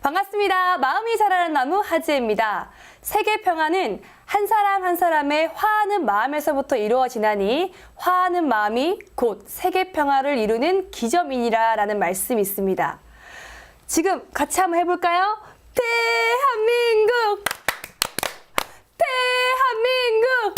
반갑습니다. 마음이 자라는 나무 하지혜입니다. 세계 평화는 한 사람 한 사람의 화하는 마음에서부터 이루어지나니 화하는 마음이 곧 세계 평화를 이루는 기점이니라라는 말씀이 있습니다. 지금 같이 한번 해볼까요? 대한민국! 대한민국!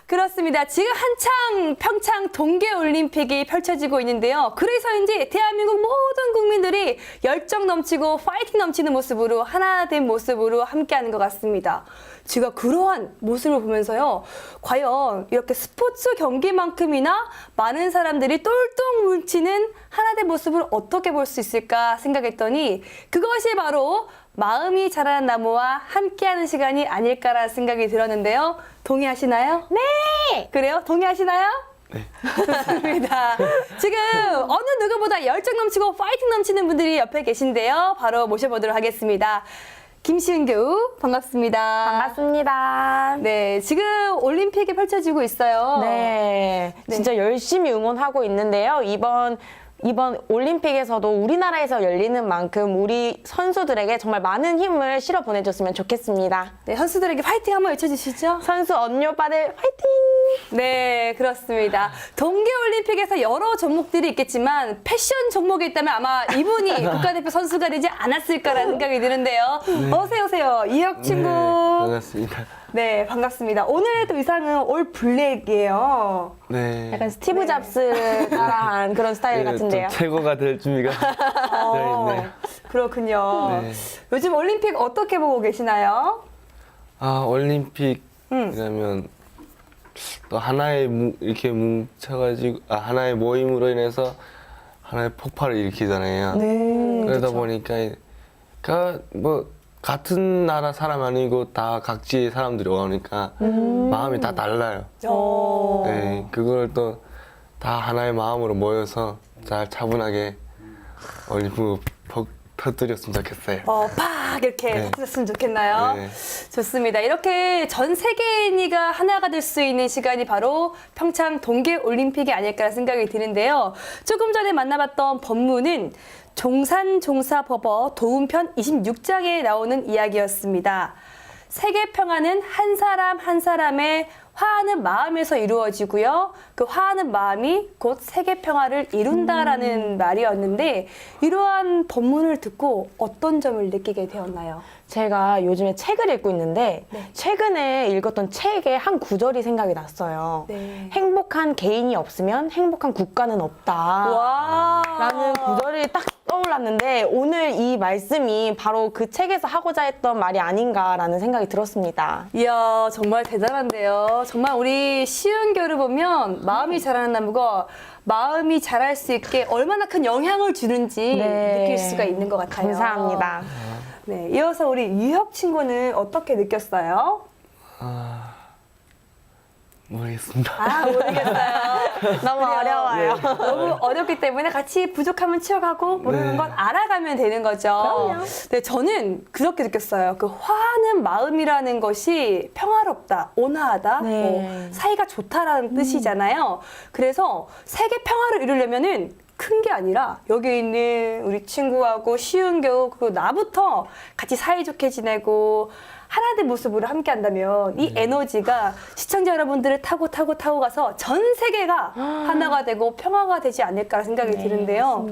그렇습니다. 지금 한창 평창 동계올림픽이 펼쳐지고 있는데요. 그래서인지 대한민국 모든 국민들이 열정 넘치고 파이팅 넘치는 모습으로 하나 된 모습으로 함께하는 것 같습니다. 제가 그러한 모습을 보면서요. 과연 이렇게 스포츠 경기만큼이나 많은 사람들이 똘똘 뭉치는 하나 된 모습을 어떻게 볼 수 있을까 생각했더니 그것이 바로 마음이 자라는 나무와 함께하는 시간이 아닐까라는 생각이 들었는데요. 동의하시나요? 네! 그래요? 동의하시나요? 네. 좋습니다. 지금 어느 누구보다 열정 넘치고 파이팅 넘치는 분들이 옆에 계신데요. 바로 모셔보도록 하겠습니다. 김시은 교우, 반갑습니다. 반갑습니다. 네, 지금 올림픽이 펼쳐지고 있어요. 네, 진짜 열심히 응원하고 있는데요. 이번 올림픽에서도 우리나라에서 열리는 만큼 우리 선수들에게 정말 많은 힘을 실어 보내줬으면 좋겠습니다. 네, 선수들에게 파이팅 한번 외쳐주시죠. 선수 언니 오빠들 파이팅! 네, 그렇습니다. 동계올림픽에서 여러 종목들이 있겠지만 패션 종목이 있다면 아마 이분이 국가대표 선수가 되지 않았을까라는 생각이 드는데요. 어서 오세요. 이혁 친구. 반갑습니다. 네, 반갑습니다. 오늘의 또 의상은 올 블랙이에요. 네. 약간 스티브 잡스 따라한 그런 스타일 같은데요. 또 최고가 될 준비가 되어 있네요. 그렇군요. 네. 요즘 올림픽 어떻게 보고 계시나요? 아, 올림픽이라면 또 하나의 이렇게 뭉쳐가지고 하나의 모임으로 인해서 하나의 폭발을 일으키잖아요. 그러다 보니까 뭐 같은 나라 사람 아니고 다 각지의 사람들이 오니까 마음이 다 달라요. 네, 그걸 또 다 하나의 마음으로 모여서 잘 차분하게 올림픽 터뜨렸으면 좋겠어요. 팍 이렇게 네. 터졌으면 좋겠나요? 네. 좋습니다. 이렇게 전 세계인이가 하나가 될 수 있는 시간이 바로 평창 동계올림픽이 아닐까 생각이 드는데요. 조금 전에 만나봤던 법문은 종산종사법어 도움편 26장에 나오는 이야기였습니다. 세계 평화는 한 사람 한 사람의 화하는 마음에서 이루어지고요. 그 화하는 마음이 곧 세계 평화를 이룬다라는 말이었는데 이러한 법문을 듣고 어떤 점을 느끼게 되었나요? 제가 요즘에 책을 읽고 있는데 네. 최근에 읽었던 책의 한 구절이 생각이 났어요. 네. 행복한 개인이 없으면 행복한 국가는 없다. 와. 라는 구절이 딱 떠올랐는데 오늘 이 말씀이 바로 그 책에서 하고자 했던 말이 아닌가라는 생각이 들었습니다. 이야, 정말 대단한데요. 정말 우리 시은교를 보면 마음이 자라는 나무가 마음이 자랄 수 있게 얼마나 큰 영향을 주는지 느낄 수가 있는 것 같아요. 감사합니다. 네, 이어서 우리 유혁 친구는 어떻게 느꼈어요? 모르겠습니다. 모르겠어요. 너무 어려워요. 너무 어렵기 때문에 같이 부족하면 채워가고 모르는 네. 건 알아가면 되는 거죠. 그럼요. 네, 저는 그렇게 느꼈어요. 그 화하는 마음이라는 것이 평화롭다, 온화하다, 네. 뭐 사이가 좋다라는 뜻이잖아요. 그래서 세계 평화를 이루려면은 큰 게 아니라 여기 있는 우리 친구하고 시은교 그리고 나부터 같이 사이좋게 지내고 하나 된 모습으로 함께 한다면 이 에너지가 시청자 여러분들을 타고 가서 전 세계가 하나가 되고 평화가 되지 않을까 생각이 드는데요.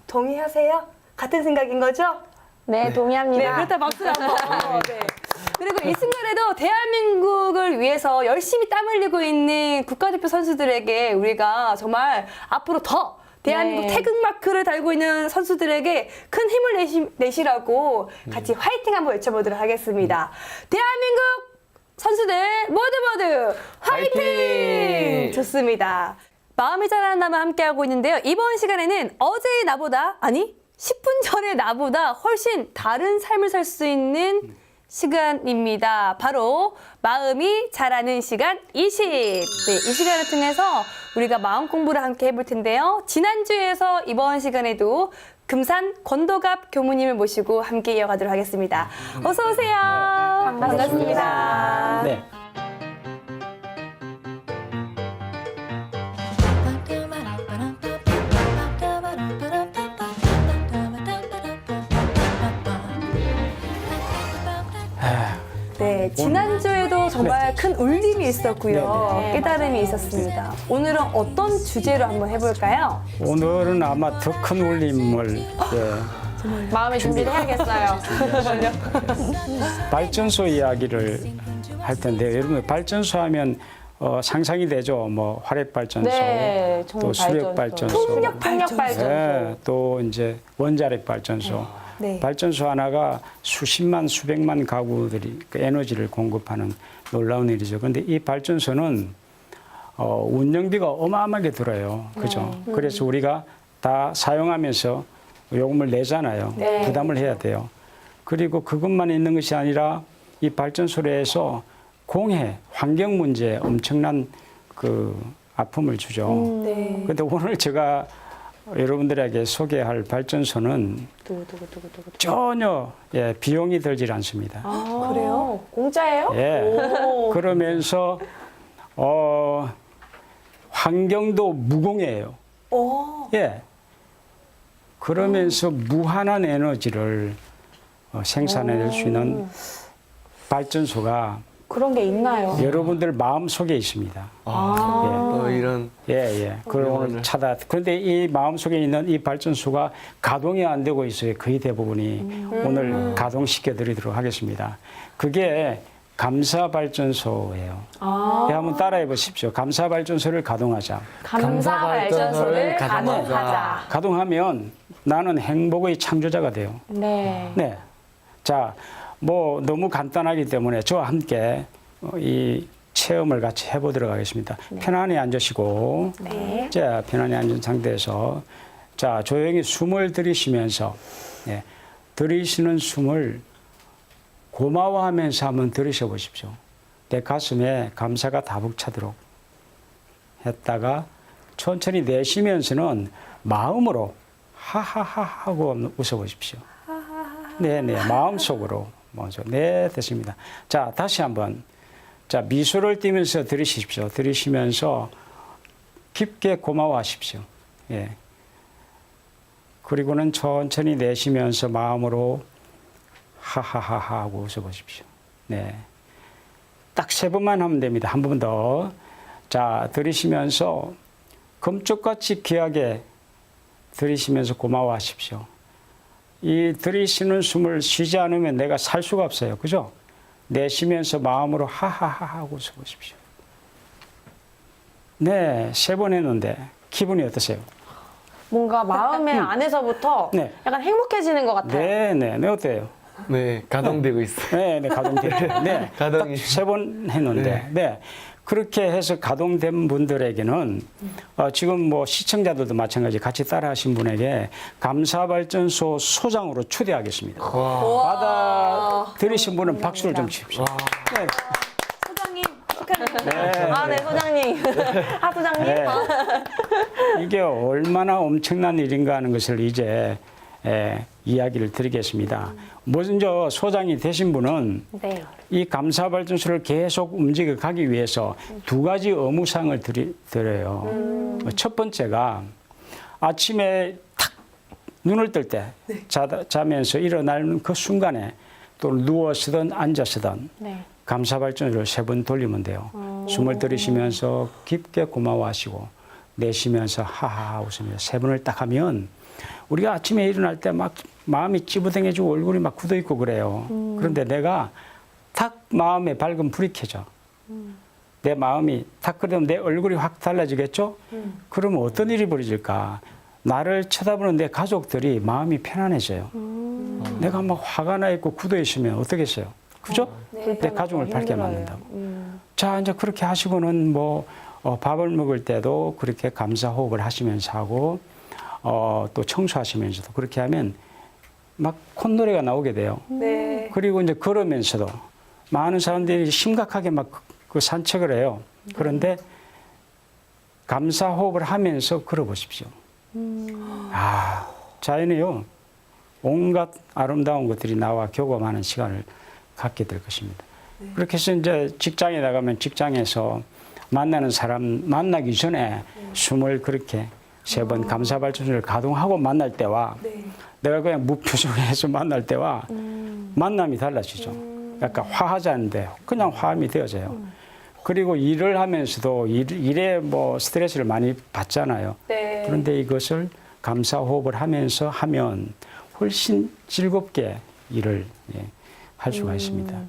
동의하세요? 같은 생각인 거죠? 네, 동의합니다. 네, 그렇다 박수 한번. 네. 그리고 이 순간에도 대한민국을 위해서 열심히 땀 흘리고 있는 국가대표 선수들에게 우리가 정말 앞으로 더 대한민국 네. 태극마크를 달고 있는 선수들에게 큰 힘을 내시라고 같이 화이팅 한번 외쳐보도록 하겠습니다. 대한민국 선수들 모두 화이팅! 화이팅! 좋습니다. 마음이 자라는 나무 함께하고 있는데요. 이번 시간에는 어제의 나보다, 아니 10분 전의 나보다 훨씬 다른 삶을 살 수 있는 시간입니다. 바로 마음이 자라는 시간 20. 네, 이 시간을 통해서 우리가 마음 공부를 함께 해볼 텐데요. 지난주에서 이번 시간에도 금산 권도갑 교무님을 모시고 함께 이어가도록 하겠습니다. 어서 오세요. 반갑습니다. 네. 네, 지난주에도 정말 큰 울림이 있었고요. 네. 깨달음이 있었습니다. 오늘은 어떤 주제로 한번 해볼까요? 오늘은 아마 더 큰 울림을 마음의 준비를 해야겠어요. 발전소 이야기를 할 텐데 여러분 발전소 하면 상상이 되죠. 뭐 화력 발전소, 네, 또 수력 발전소, 풍력 발전소. 네, 또 이제 원자력 발전소. 네. 발전소 하나가 수십만, 수백만 가구들이 그 에너지를 공급하는 놀라운 일이죠. 그런데 이 발전소는 운영비가 어마어마하게 들어요. 그죠? 그래서 우리가 다 사용하면서 요금을 내잖아요. 네. 부담을 해야 돼요. 그리고 그것만 있는 것이 아니라 이 발전소에서 공해, 환경 문제에 엄청난 그 아픔을 주죠. 네. 근데 오늘 제가 여러분들에게 소개할 발전소는 전혀 비용이 들질 않습니다. 그래요? 공짜예요? 예. 그러면서 환경도 무공해예요. 오. 예. 그러면서 무한한 에너지를 생산해낼 수 있는 발전소가 그런 게 있나요? 여러분들 마음 속에 있습니다. 또 이런 예. 그걸 오늘 그런데 이 마음속에 있는 이 발전소가 가동이 안 되고 있어요. 거의 대부분이. 오늘 가동시켜 드리도록 하겠습니다. 그게 감사발전소예요. 예, 한번 따라해 보십시오. 감사발전소를 가동하자. 감사 발전소를 가동하자. 가동하면 나는 행복의 창조자가 돼요. 네. 네. 자, 뭐 너무 간단하기 때문에 저와 함께 이 체험을 같이 해보도록 하겠습니다. 편안히 앉으시고, 네. 자, 편안히 앉은 상태에서 자, 조용히 숨을 들이쉬면서 들이쉬는 숨을 고마워하면서 한번 들이쉬어 보십시오. 내 가슴에 감사가 다북 차도록 했다가 천천히 내쉬면서는 마음으로 하하하 하고 웃어 보십시오. 네네, 마음속으로 먼저. 네, 됐습니다. 자, 다시 한번. 자, 미소를 띠면서 들이쉬십시오. 들이쉬면서 깊게 고마워하십시오. 예. 그리고는 천천히 내쉬면서 마음으로 하하하하 하고 웃어보십시오. 네. 딱 3번만 하면 됩니다. 한 번 더. 자, 들이쉬면서 금쪽같이 귀하게 들이쉬면서 고마워하십시오. 이 들이쉬는 숨을 쉬지 않으면 내가 살 수가 없어요. 그죠? 내쉬면서 마음으로 하하하 하고 웃어보십시오. 네, 3번 했는데 기분이 어떠세요? 뭔가 마음의 안에서부터 네. 약간 행복해지는 것 같아요. 네, 어때요? 네 가동되고 있어요. 네, 가동됐죠. 네, 가동이. 3번 했는데, 네. 그렇게 해서 가동된 분들에게는 지금 뭐 시청자들도 마찬가지 같이 따라하신 분에게 감사발전소 소장으로 초대하겠습니다. 받아 들으신 분은 박수를 좀 치십시오. 네. 소장님 축하드립니다. 아, 네, 소장님. 아, 소장님. 네. 이게 얼마나 엄청난 일인가 하는 것을 이제 이야기를 드리겠습니다. 먼저 소장이 되신 분은 네. 이 감사발전소를 계속 움직여 가기 위해서 2가지 의무사항을 드려요. 첫 번째가 아침에 탁 눈을 뜰 때 자면서 일어나는 그 순간에 또 누워서든 앉아서든 네. 감사발전소를 3번 돌리면 돼요. 숨을 들이쉬면서 깊게 고마워하시고 내쉬면서 하하 웃으면서 3번을 딱 하면 우리가 아침에 일어날 때 막 마음이 찌부둥해지고 얼굴이 막 굳어있고 그래요. 그런데 내가 탁 마음에 밝은 불이 켜져. 내 마음이 탁 그러면 내 얼굴이 확 달라지겠죠? 그러면 어떤 일이 벌어질까? 나를 쳐다보는 내 가족들이 마음이 편안해져요. 내가 막 화가 나 있고 굳어있으면 어떻겠어요? 그죠? 내 가족을 밝게 만든다고. 자, 이제 그렇게 하시고는 뭐 밥을 먹을 때도 그렇게 감사 호흡을 하시면서 하고 또 청소하시면서도 그렇게 하면 막 콧노래가 나오게 돼요. 네. 그리고 이제 걸으면서도 많은 사람들이 심각하게 막 그 산책을 해요. 그런데 감사 호흡을 하면서 걸어보십시오. 아, 자연에요. 온갖 아름다운 것들이 나와 교감하는 시간을 갖게 될 것입니다. 그렇게 해서 이제 직장에 나가면 직장에서 만나는 사람 만나기 전에 숨을 그렇게 3번 감사발전소를 가동하고 만날 때와 네. 내가 그냥 무표정해서 만날 때와 만남이 달라지죠. 약간 화하지 않는데 그냥 화음이 되어져요. 그리고 일을 하면서도 일에 뭐 스트레스를 많이 받잖아요. 네. 그런데 이것을 감사 호흡을 하면서 하면 훨씬 즐겁게 일을 할 수가 있습니다.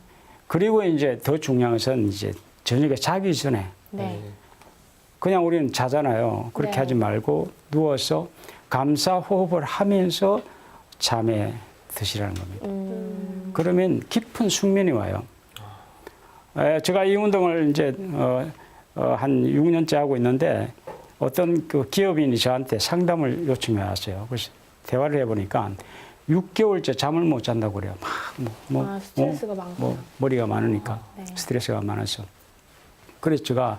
그리고 이제 더 중요한 것은 이제 저녁에 자기 전에 네. 그냥 우리는 자잖아요. 그렇게 네. 하지 말고 누워서 감사 호흡을 하면서 잠에 드시라는 겁니다. 그러면 깊은 숙면이 와요. 제가 이 운동을 이제 한 6년째 하고 있는데 어떤 그 기업인이 저한테 상담을 요청해 왔어요. 그래서 대화를 해보니까 6개월째 잠을 못 잔다고 그래요. 막 스트레스가 많구나. 머리가 많으니까 네. 스트레스가 많아서. 그래서 제가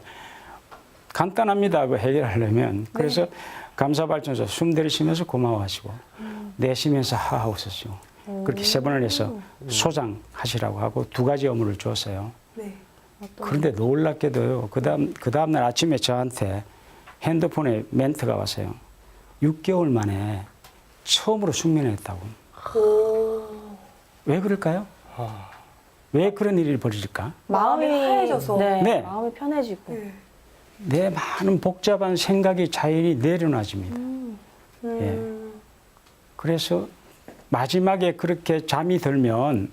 간단합니다. 그 해결하려면. 그래서 감사발전소 숨 들이쉬면서 고마워하시고 내쉬면서 하하 웃으시고 그렇게 3번을 해서 소장하시라고 하고 2가지 업무를 줬어요. 네. 그런데 놀랍게도요. 그 다음날 아침에 저한테 핸드폰에 멘트가 왔어요. 6개월 만에 처음으로 숙면했다고. 왜 그럴까요? 왜 그런 일이 벌어질까? 마음이 하얘져서. 네, 네. 마음이 편해지고. 내 많은 복잡한 생각이 자연히 내려놔집니다. 예. 그래서 마지막에 그렇게 잠이 들면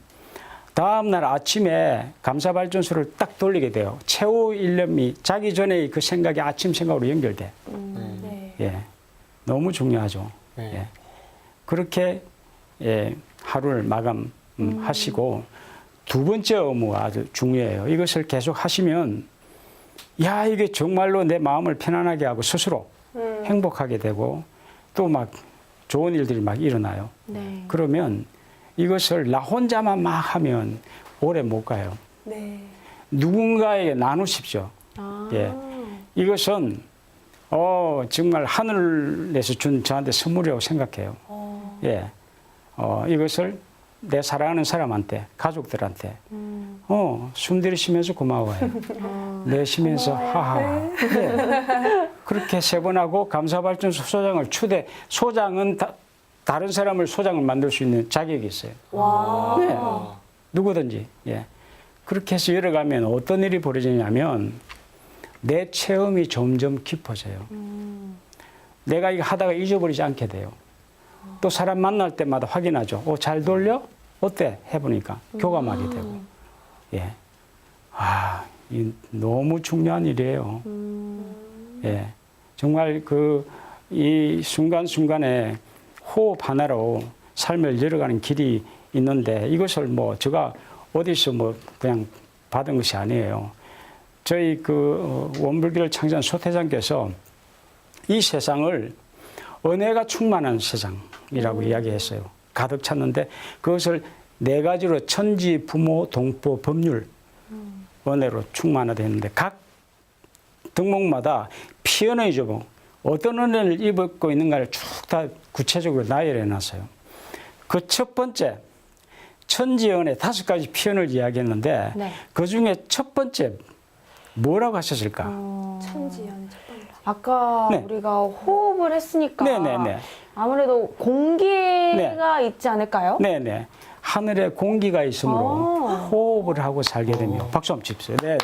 다음날 아침에 감사발전소를 딱 돌리게 돼요. 최후 일념이 자기 전에 그 생각이 아침 생각으로 연결돼. 네. 예. 너무 중요하죠. 네. 예. 그렇게 하루를 마감하시고 2번째 업무가 아주 중요해요. 이것을 계속 하시면 야, 이게 정말로 내 마음을 편안하게 하고 스스로 행복하게 되고 또 막 좋은 일들이 막 일어나요. 네. 그러면 이것을 나 혼자만 막 하면 오래 못 가요. 네. 누군가에게 나누십시오. 예. 이것은 정말 하늘에서 준 저한테 선물이라고 생각해요. 예. 이것을 내 사랑하는 사람한테, 가족들한테, 숨 들이쉬면서 고마워해. 내쉬면서 하하. 예. 그렇게 3번 하고 감사발전소 소장을 소장은 다른 사람을 소장을 만들 수 있는 자격이 있어요. 와. 네. 누구든지. 예. 그렇게 해서 열어가면 어떤 일이 벌어지냐면 내 체험이 점점 깊어져요. 내가 이거 하다가 잊어버리지 않게 돼요. 또 사람 만날 때마다 확인하죠. 잘 돌려? 어때? 해보니까 교감하게 되고. 예. 이 너무 중요한 일이에요. 예. 정말 이 순간순간에 호흡 하나로 삶을 열어가는 길이 있는데 이것을 제가 어디서 그냥 받은 것이 아니에요. 저희 원불교를 창시한 소태장께서 이 세상을 은혜가 충만한 세상이라고 이야기했어요. 가득 찼는데 그것을 4가지로 천지, 부모, 동포, 법률 은혜로 충만하다 했는데 각 덕목마다 피언의죠. 어떤 은혜를 입고 있는가를 쭉 다 구체적으로 나열해 놨어요. 그 첫 번째 천지 은혜 5가지 피언을 이야기했는데 네. 그 중에 첫 번째 뭐라고 하셨을까? 천지연 첫 번째. 아까 네. 우리가 호흡을 했으니까 네네네. 아무래도 공기가 있지 않을까요? 네네. 하늘에 공기가 있으므로 아. 호흡을 하고 살게 됩니다. 박수 한번 칩시오. 네.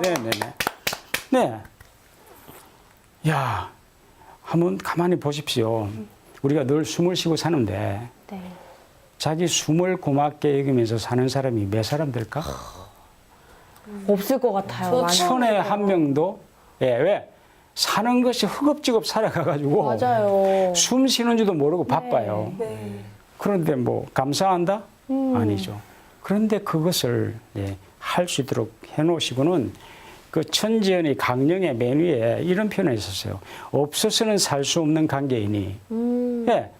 네네네. 네. 야, 한번 가만히 보십시오. 우리가 늘 숨을 쉬고 사는데 네. 자기 숨을 고맙게 여기면서 사는 사람이 몇 사람 될까? 없을 것 같아요. 많이. 천에 한 명도 왜? 사는 것이 허겁지겁 살아가가지고 맞아요. 숨 쉬는지도 모르고 바빠요. 네. 그런데 감사한다? 아니죠. 그런데 그것을 할 수 있도록 해놓으시고는 그 천지연의 강령의 맨 위에 이런 표현이 있었어요. 없어서는 살 수 없는 관계이니.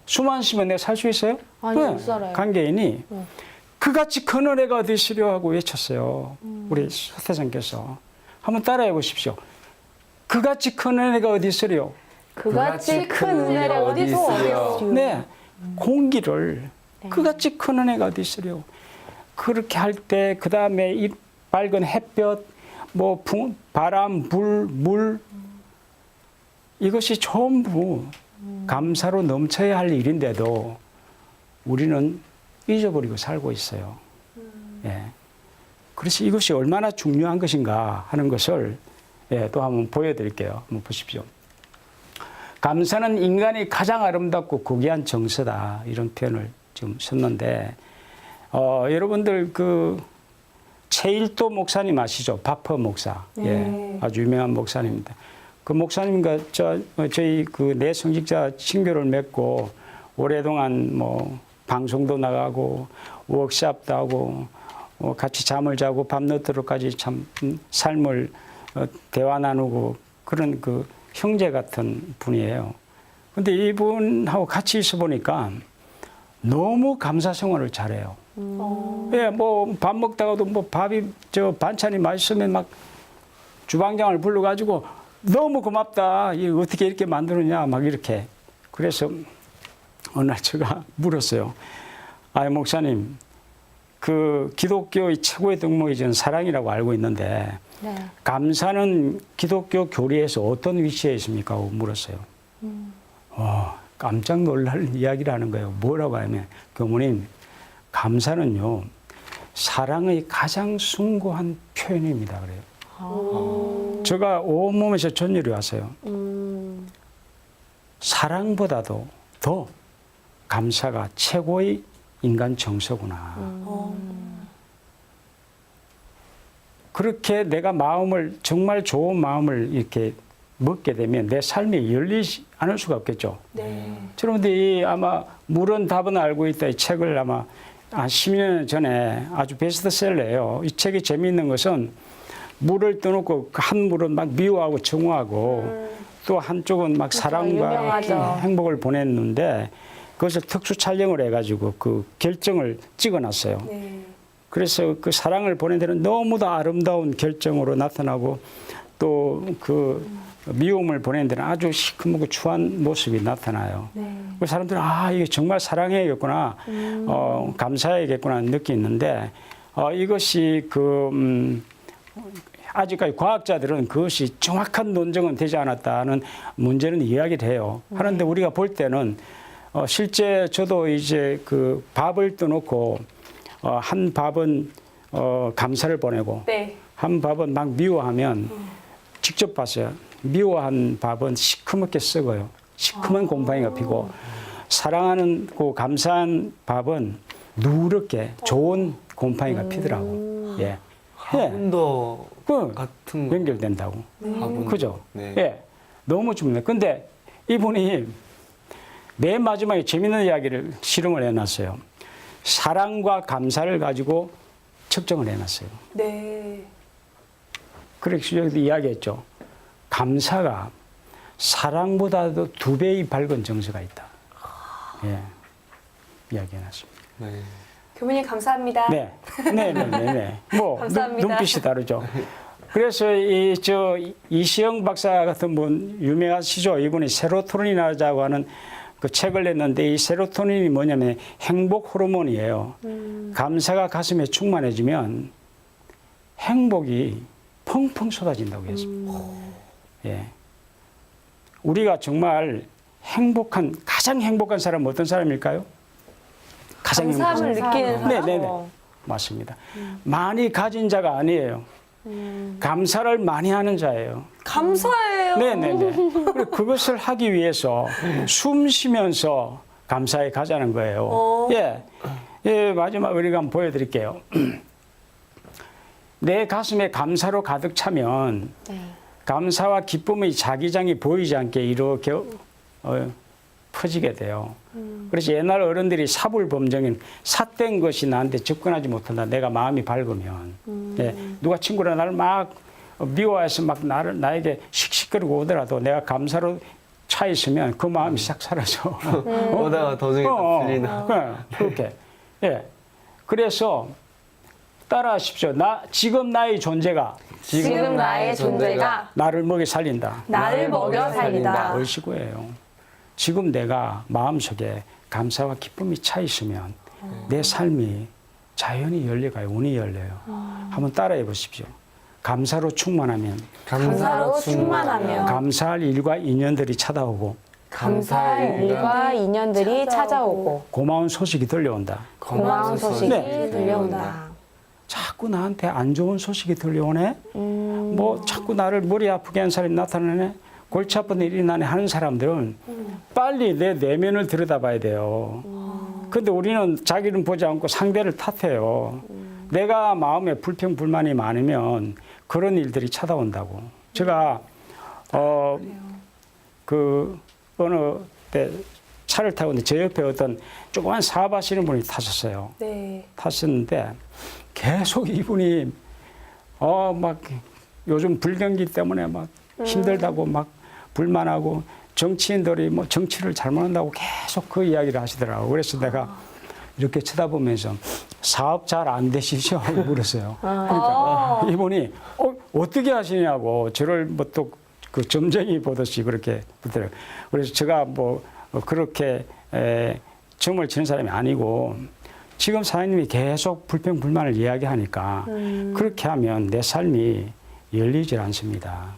숨 안 쉬면 내가 살 수 있어요? 아니, 못 살아요. 관계이니. 그같이 큰 은혜가 어디시려 하고 외쳤어요. 우리 소태장께서. 한번 따라해 보십시오. 그같이 큰 은혜가 어디 있으려? 그같이 큰 은혜가 어디 있어요? 네. 공기를 그같이 큰 은혜가 어디 있으려? 그렇게 할 때 그 다음에 이 밝은 햇볕, 바람, 물 이것이 전부 감사로 넘쳐야 할 일인데도 우리는 잊어버리고 살고 있어요. 예. 그래서 이것이 얼마나 중요한 것인가 하는 것을 예, 또 한번 보여드릴게요. 한번 보십시오. 감사는 인간이 가장 아름답고 고귀한 정서다. 이런 표현을 지금 썼는데, 여러분들 그 최일도 목사님 아시죠? 바퍼 목사. 예, 아주 유명한 목사님입니다. 그 목사님과 저희 그 내 성직자 친교를 맺고 오랫동안 뭐 방송도 나가고 워크숍도 하고 같이 잠을 자고 밤늦도록까지 참 삶을 대화 나누고 그런 그 형제 같은 분이에요. 근데 이분하고 같이 있어 보니까 너무 감사 생활을 잘해요. 예, 뭐 밥 먹다가도 뭐 반찬이 맛있으면 막 주방장을 불러가지고 너무 고맙다. 이거 어떻게 이렇게 만드느냐 막 이렇게. 그래서 어느 날 제가 물었어요. 아, 목사님, 그 기독교의 최고의 덕목이 저는 사랑이라고 알고 있는데 네. 감사는 기독교 교리에서 어떤 위치에 있습니까? 하고 물었어요. 깜짝 놀랄 이야기를 하는 거예요. 뭐라고 하면 교무님, 감사는요 사랑의 가장 숭고한 표현입니다. 그래요. 제가 온몸에서 전율이 왔어요. 사랑보다도 더 감사가 최고의 인간 정서구나. 그렇게 내가 마음을 정말 좋은 마음을 이렇게 먹게 되면 내 삶이 열리지 않을 수가 없겠죠. 네. 그런데 이 아마 물은 답은 알고 있다 이 책을 아마 한 10년 전에 아주 베스트셀러예요. 이 책이 재미있는 것은 물을 떠놓고 한 물은 막 미워하고 정오하고 또 한쪽은 막 사랑과 유명하죠. 행복을 보냈는데 그것을 특수 촬영을 해가지고 그 결정을 찍어놨어요. 네. 그래서 그 사랑을 보낸 데는 너무도 아름다운 결정으로 나타나고 또 그 미움을 보낸 데는 아주 시커멓고 추한 모습이 나타나요. 네. 그 사람들은 아 이게 정말 사랑해야겠구나, 감사해야겠구나 느끼는데 이것이 아직까지 과학자들은 그것이 정확한 논증은 되지 않았다는 문제는 이야기를 해요. 하는데 우리가 볼 때는 실제 저도 이제 그 밥을 떠놓고 한 밥은 감사를 보내고 네. 한 밥은 막 미워하면 직접 봤어요. 미워한 밥은 시커멓게 썩어요. 시커먼 곰팡이가 피고 사랑하는 그 감사한 밥은 누렇게 좋은 곰팡이가 피더라고. 예. 화분도 같은 거. 연결된다고. 화분. 그죠? 네. 예. 너무 좋네. 근데 이분이 맨 마지막에 재밌는 이야기를 실험을 해놨어요. 사랑과 감사를 가지고 측정을 해놨어요. 네. 그래서 여기도 이야기했죠. 감사가 사랑보다도 2배의 밝은 정서가 있다. 예. 이야기해놨습니다. 네. 교무님 감사합니다. 네. 네. 뭐, 감사합니다. 눈빛이 다르죠. 그래서 이시영 박사 같은 분 유명하시죠. 이분이 세로토닌이라고 하는 그 책을 냈는데 이 세로토닌이 뭐냐면 행복 호르몬이에요. 감사가 가슴에 충만해지면 행복이 펑펑 쏟아진다고 했습니다. 예. 우리가 정말 가장 행복한 사람은 어떤 사람일까요? 가장 감사함을 행복한 느끼는 사람. 네네네. 맞습니다. 많이 가진 자가 아니에요. 감사를 많이 하는 자예요. 감사해요. 네네네. 그리고 그것을 하기 위해서 숨 쉬면서 감사에 가자는 거예요. 예. 예, 마지막 우리가 한번 보여드릴게요. 내 가슴에 감사로 가득 차면 감사와 기쁨의 자기장이 보이지 않게 이렇게 퍼지게 돼요. 그래서 옛날 어른들이 사불범정인 삿된 것이 나한테 접근하지 못한다. 내가 마음이 밝으면. 예, 누가 친구라 나를 막 미워해서 막 나에게 씩씩거리고 오더라도 내가 감사로 차 있으면 그 마음이 싹 사라져. 오다가 도중에 풀리나. 그렇게. 예. 그래서 따라하십시오. 지금 나의 존재가 지금 나의 존재가 나를 먹여 살린다. 나를 먹여 살린다. 얼씨구예요. 지금 내가 마음속에 감사와 기쁨이 차 있으면 내 삶이 자연히 열려가요. 운이 열려요. 한번 따라해 보십시오. 감사로 충만하면 감사로 충만하며 감사할 일과 인연들이 찾아오고 감사할 일과 인연들이 찾아오고 고마운 소식이 들려온다. 고마운 소식이 네. 들려온다. 자꾸 나한테 안 좋은 소식이 들려오네. 뭐 자꾸 나를 머리 아프게 한 사람이 나타나네. 골치 아픈 일이 나네 하는 사람들은 빨리 내 내면을 들여다봐야 돼요. 근데 우리는 자기는 보지 않고 상대를 탓해요. 내가 마음에 불평 불만이 많으면 그런 일들이 찾아온다고. 제가 그 어느 때 차를 타고 있는데 제 옆에 어떤 조그만 사업하시는 분이 타셨어요. 네. 탔었는데 계속 이분이 막 요즘 불경기 때문에 막 힘들다고 막 불만하고 정치인들이 뭐 정치를 잘못한다고 계속 그 이야기를 하시더라고요. 그래서 내가 이렇게 쳐다보면서 사업 잘 안 되시죠? 하고 물었어요. 그러니까 이분이 어떻게 하시냐고 저를 뭐 또 그 점쟁이 보듯이 그렇게 묻더라고요. 그래서 제가 뭐 그렇게 점을 치는 사람이 아니고 지금 사장님이 계속 불평 불만을 이야기하니까 그렇게 하면 내 삶이 열리질 않습니다.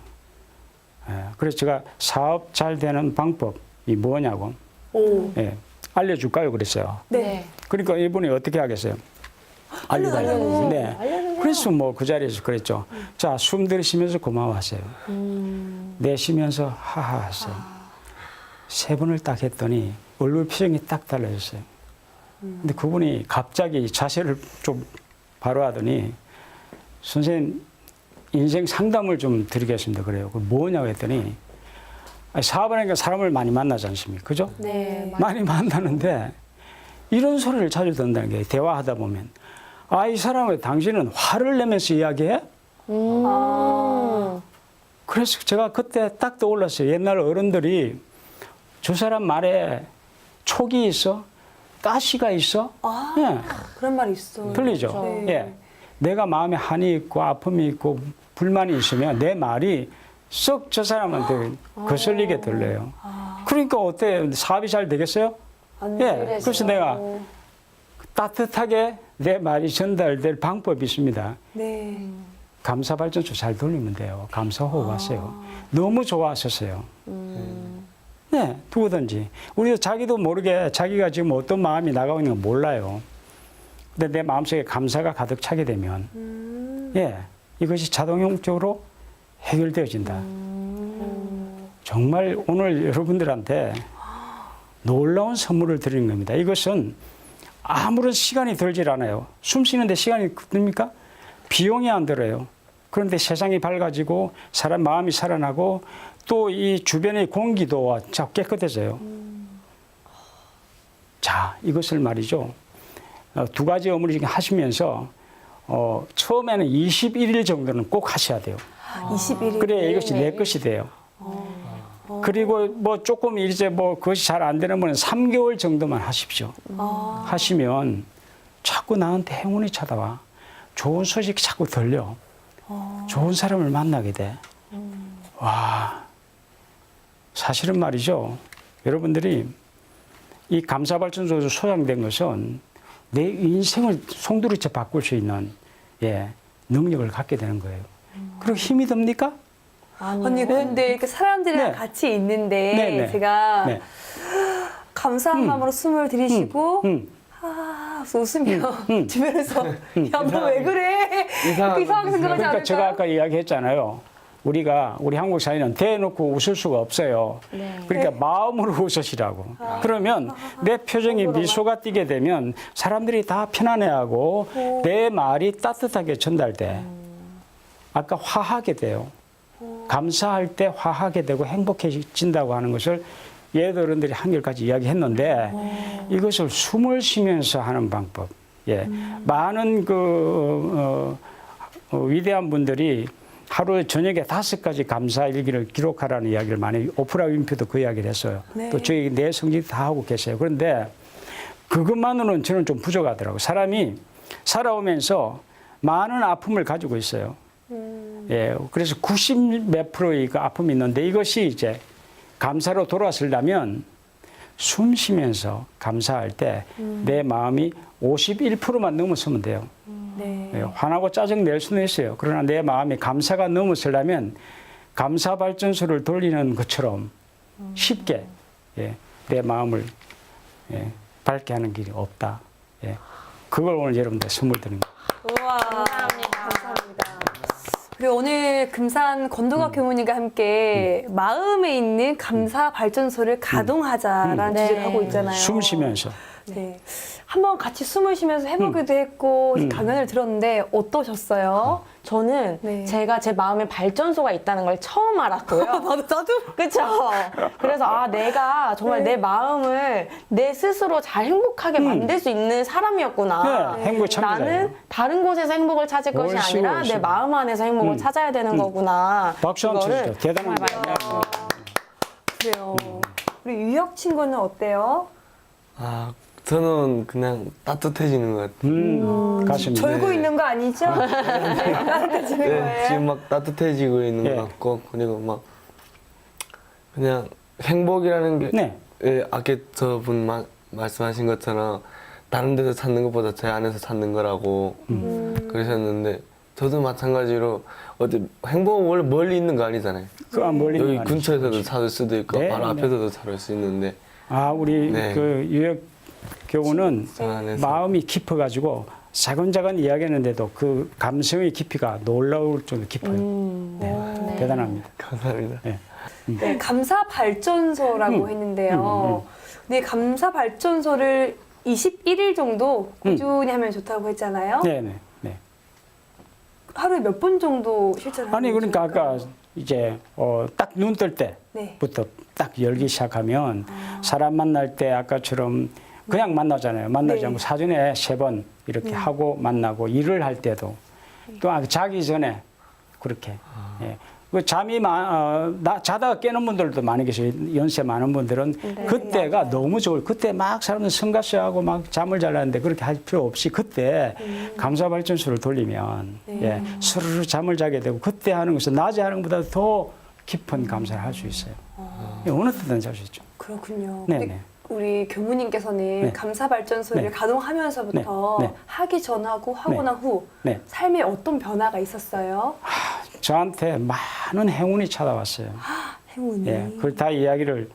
그래서 제가 사업 잘 되는 방법이 뭐냐고 알려줄까요? 그랬어요. 네. 그러니까 이분이 어떻게 하겠어요? 알려달라고. 네. 그래서 뭐 그 자리에서 그랬죠. 자, 숨 들이쉬면서 고마워하세요. 내쉬면서 하하하세요. 세 번을 딱 했더니 얼굴 표정이 딱 달라졌어요. 근데 그분이 갑자기 자세를 좀 바로 하더니 선생님 인생 상담을 좀 드리겠습니다. 그래요. 그 뭐냐고 했더니 사업을 하니까 사람을 많이 만나지 않습니까? 그죠? 네. 많이 만나는데 이런 소리를 자주 듣는다는 게 대화하다 보면 이 사람 왜 당신은 화를 내면서 이야기해? 그래서 제가 그때 딱 떠올랐어요. 옛날 어른들이 저 사람 말에 촉이 있어? 가시가 있어? 예. 그런 말이 있어요. 들리죠? 네. 예. 내가 마음에 한이 있고 아픔이 있고 불만이 있으면 내 말이 썩 저 사람한테 거슬리게 들려요. 그러니까 어때? 사업이 잘 되겠어요? 안 예. 되겠죠. 그래서 내가 따뜻하게 내 말이 전달될 방법이 있습니다. 네. 감사발전소 잘 돌리면 돼요. 감사호흡 하세요. 너무 좋아하셨어요. 네, 누구든지. 우리도 자기도 모르게 자기가 지금 어떤 마음이 나가고 있는 거 몰라요. 근데 내 마음속에 감사가 가득 차게 되면, 예, 이것이 자동적으로 해결되어진다. 정말 오늘 여러분들한테 놀라운 선물을 드리는 겁니다. 이것은 아무런 시간이 들질 않아요. 숨 쉬는데 시간이 듭니까? 비용이 안 들어요. 그런데 세상이 밝아지고 사람 마음이 살아나고 또 이 주변의 공기도 자꾸 깨끗해져요. 자, 이것을 말이죠. 두 가지 업무를 지금 하시면서 처음에는 21일 정도는 꼭 하셔야 돼요. 21일. 그래야 이것이 내 것이 돼요. 그리고 뭐 조금 이제 뭐 그것이 잘 안 되는 분은 3개월 정도만 하십시오. 하시면 자꾸 나한테 행운이 찾아와. 좋은 소식이 자꾸 들려. 좋은 사람을 만나게 돼. 와, 사실은 말이죠. 여러분들이 이 감사발전소에서 소장된 것은 내 인생을 송두리째 바꿀 수 있는 능력을 갖게 되는 거예요. 그리고 힘이 듭니까? 언니 근데 이렇게 사람들이랑 네. 같이 있는데 네, 네. 제가 네. 감사한 마음으로 숨을 들이쉬고 웃으면 주변에서 야 너 왜 그래? 이상하게 생각하지 그러니까 않을까요? 제가 아까 이야기했잖아요. 우리 한국 사회는 대놓고 웃을 수가 없어요. 그러니까 마음으로 웃으시라고. 그러면 내 표정이 미소가 띠게 되면 사람들이 다 편안해하고 내 말이 따뜻하게 전달돼. 아까 화하게 돼요. 감사할 때 화하게 되고 행복해진다고 하는 것을 예도 어른들이 한결까지 이야기했는데 이것을 숨을 쉬면서 하는 방법. 많은 위대한 분들이 하루에 저녁에 5가지 감사 일기를 기록하라는 이야기를 많이 오프라 윈프리도 그 이야기를 했어요. 네. 또 저희 내 성직 다 하고 계세요. 그런데 그것만으로는 저는 좀 부족하더라고요. 사람이 살아오면서 많은 아픔을 가지고 있어요. 그래서 90 몇 프로의 그 아픔이 있는데 이것이 이제 감사로 돌아서려면 숨 쉬면서 감사할 때 내 마음이 51%만 넘어서면 돼요. 네. 화나고 짜증 낼 수는 있어요. 그러나 내 마음이 감사가 넘어서려면 감사 발전소를 돌리는 것처럼 쉽게 내 마음을 밝게 하는 길이 없다. 그걸 오늘 여러분들 선물 드립니다. 우와. 감사합니다. 그리고 오늘 금산 권도갑 교무님과 함께 마음에 있는 감사 발전소를 가동하자라는 네. 주제를 하고 있잖아요. 숨 쉬면서. 네. 한번 같이 숨을 쉬면서 해보기도 했고 강연을 들었는데 어떠셨어요? 저는 네. 제가 제 마음에 발전소가 있다는 걸 처음 알았고요. 나도. 그렇죠. 그래서 내가 정말 내 마음을 내 스스로 잘 행복하게 만들 수 있는 사람이었구나. 네, 행복의 천재잖아요. 나는 다른 곳에서 행복을 찾을 것이 옳지, 아니라 옳지. 내 마음 안에서 행복을 찾아야 되는 거구나. 박수 한번 이거를 쳐주세요. 대단한 정말 거예요. 그래요. 우리 유혁 친구는 어때요? 아, 저는 그냥 따뜻해지는 것 같아요. 가슴이. 졸고 네. 있는 거 아니죠? 따뜻해지는 네, 거예요. 지금 막 따뜻해지고 있는 예. 것 같고, 그리고 막 그냥 행복이라는 게 네. 예, 아까 저분 말씀하신 것처럼 다른 데서 찾는 것보다 제 안에서 찾는 거라고 그러셨는데, 저도 마찬가지로 어디 행복은 원래 멀리 있는 거 아니잖아요. 그 멀리 있는 여기 거 아니죠. 근처에서도 찾을 수도 있고 네, 바로 네. 앞에서도 찾을 수 있는데 아, 우리 네. 그 유혁 교우는 저 안에서 마음이 깊어가지고 차근차근 이야기했는데도 그 감성의 깊이가 놀라울 정도로 깊어요. 네. 대단합니다. 감사합니다. 네. 네, 감사 발전소라고 했는데요. 네, 감사 발전소를 21일 정도 꾸준히 하면 좋다고 했잖아요. 네네. 네. 하루에 몇 분 정도 실천하는 아니 그러니까 좋을까요? 아까 이제 딱 눈 뜰 네. 때부터 딱 열기 시작하면 사람 만날 때 아까처럼 그냥 만나잖아요. 만나지 네. 않고 사전에 3번 이렇게 하고 만나고 일을 할 때도 또 자기 전에 그렇게 예. 그 잠이 자다가 깨는 분들도 많이 계세요. 연세 많은 분들은 그때가 너무 좋을. 그때 막 사람들 성가시하고 막 잠을 잘라는데 그렇게 할 필요 없이 그때 감사 발전소를 돌리면 예, 스르르 잠을 자게 되고 그때 하는 것은 낮에 하는 것보다 더 깊은 감사를 할 수 있어요. 예, 어느 때든지 할 수 있죠. 그렇군요. 네, 근데 네. 우리 교무님께서는 네. 감사 발전소를 네. 가동하면서부터 네, 네. 하기 전하고 하고 네. 난 후 네. 삶에 어떤 변화가 있었어요? 저한테 많은 행운이 찾아왔어요. 행운이. 예, 그걸 다 이야기를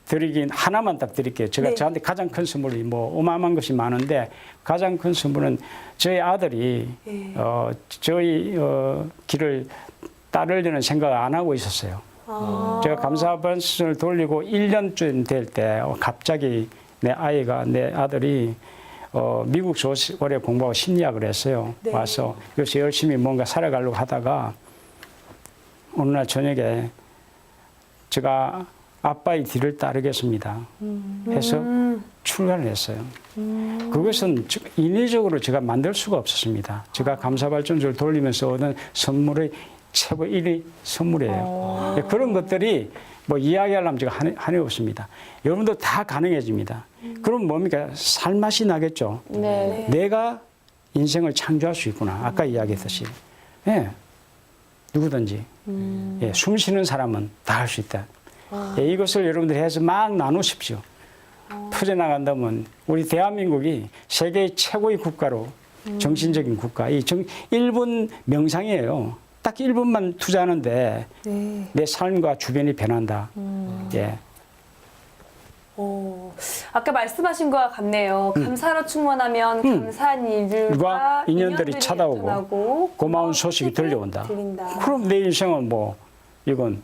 드리긴 하나만 딱 드릴게요. 제가 네. 저한테 가장 큰 선물이 뭐 어마어마한 것이 많은데 가장 큰 선물은 저희 아들이 네. 저희 길을 따르려는 생각을 안 하고 있었어요. 아. 제가 감사 발전소를 돌리고 1년쯤 될 때 갑자기 내 아들이 미국 오래 공부하고 심리학을 했어요. 네. 와서 요새 열심히 뭔가 살아가려고 하다가 어느 날 저녁에 제가 아빠의 뒤를 따르겠습니다 해서 출발을 했어요. 그것은 인위적으로 제가 만들 수가 없었습니다. 제가 감사발전소를 돌리면서 얻은 선물의 최고 1위 선물이에요. 예, 그런 것들이 뭐 이야기하려면 제가 한이 없습니다. 여러분도 다 가능해집니다. 그럼 뭡니까? 살맛이 나겠죠. 네. 내가 인생을 창조할 수 있구나. 아까 이야기했듯이. 예, 누구든지. 예, 숨 쉬는 사람은 다 할 수 있다. 예, 이것을 여러분들이 해서 막 나누십시오. 퍼져나간다면 우리 대한민국이 세계의 최고의 국가로 정신적인 국가. 일본 명상이에요. 딱 1분만 투자하는데 네. 내 삶과 주변이 변한다. 예. 오, 아까 말씀하신 거와 같네요. 감사로 충만하면 감사한 일들과 일과 인연들이 찾아오고 나타나고 고마운 소식이 들려온다. 들린다. 그럼 내 인생은 뭐 이건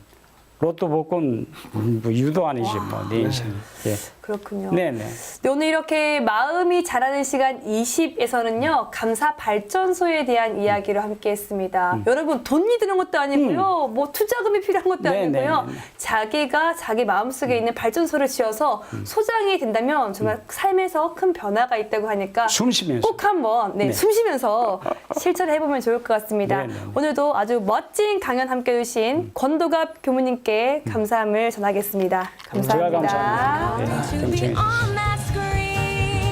로또 복권 뭐 유도 아니지 뭐 내 인생이. 예. 그렇군요. 네네. 네, 오늘 이렇게 마음이 자라는 시간 20에서는요, 감사 발전소에 대한 이야기를 함께 했습니다. 여러분, 돈이 드는 것도 아니고요, 뭐 투자금이 필요한 것도 네, 아니고요, 네, 네. 자기가 자기 마음속에 있는 발전소를 지어서 소장이 된다면 정말 삶에서 큰 변화가 있다고 하니까 숨 쉬면서. 꼭 한번 네. 숨 쉬면서 실천을 해보면 좋을 것 같습니다. 네, 네, 네. 오늘도 아주 멋진 강연 함께 해주신 권도갑 교무님께 감사함을 전하겠습니다. 감사합니다. 제가 감사합니다. 네, 경청해 주셔서. on that screen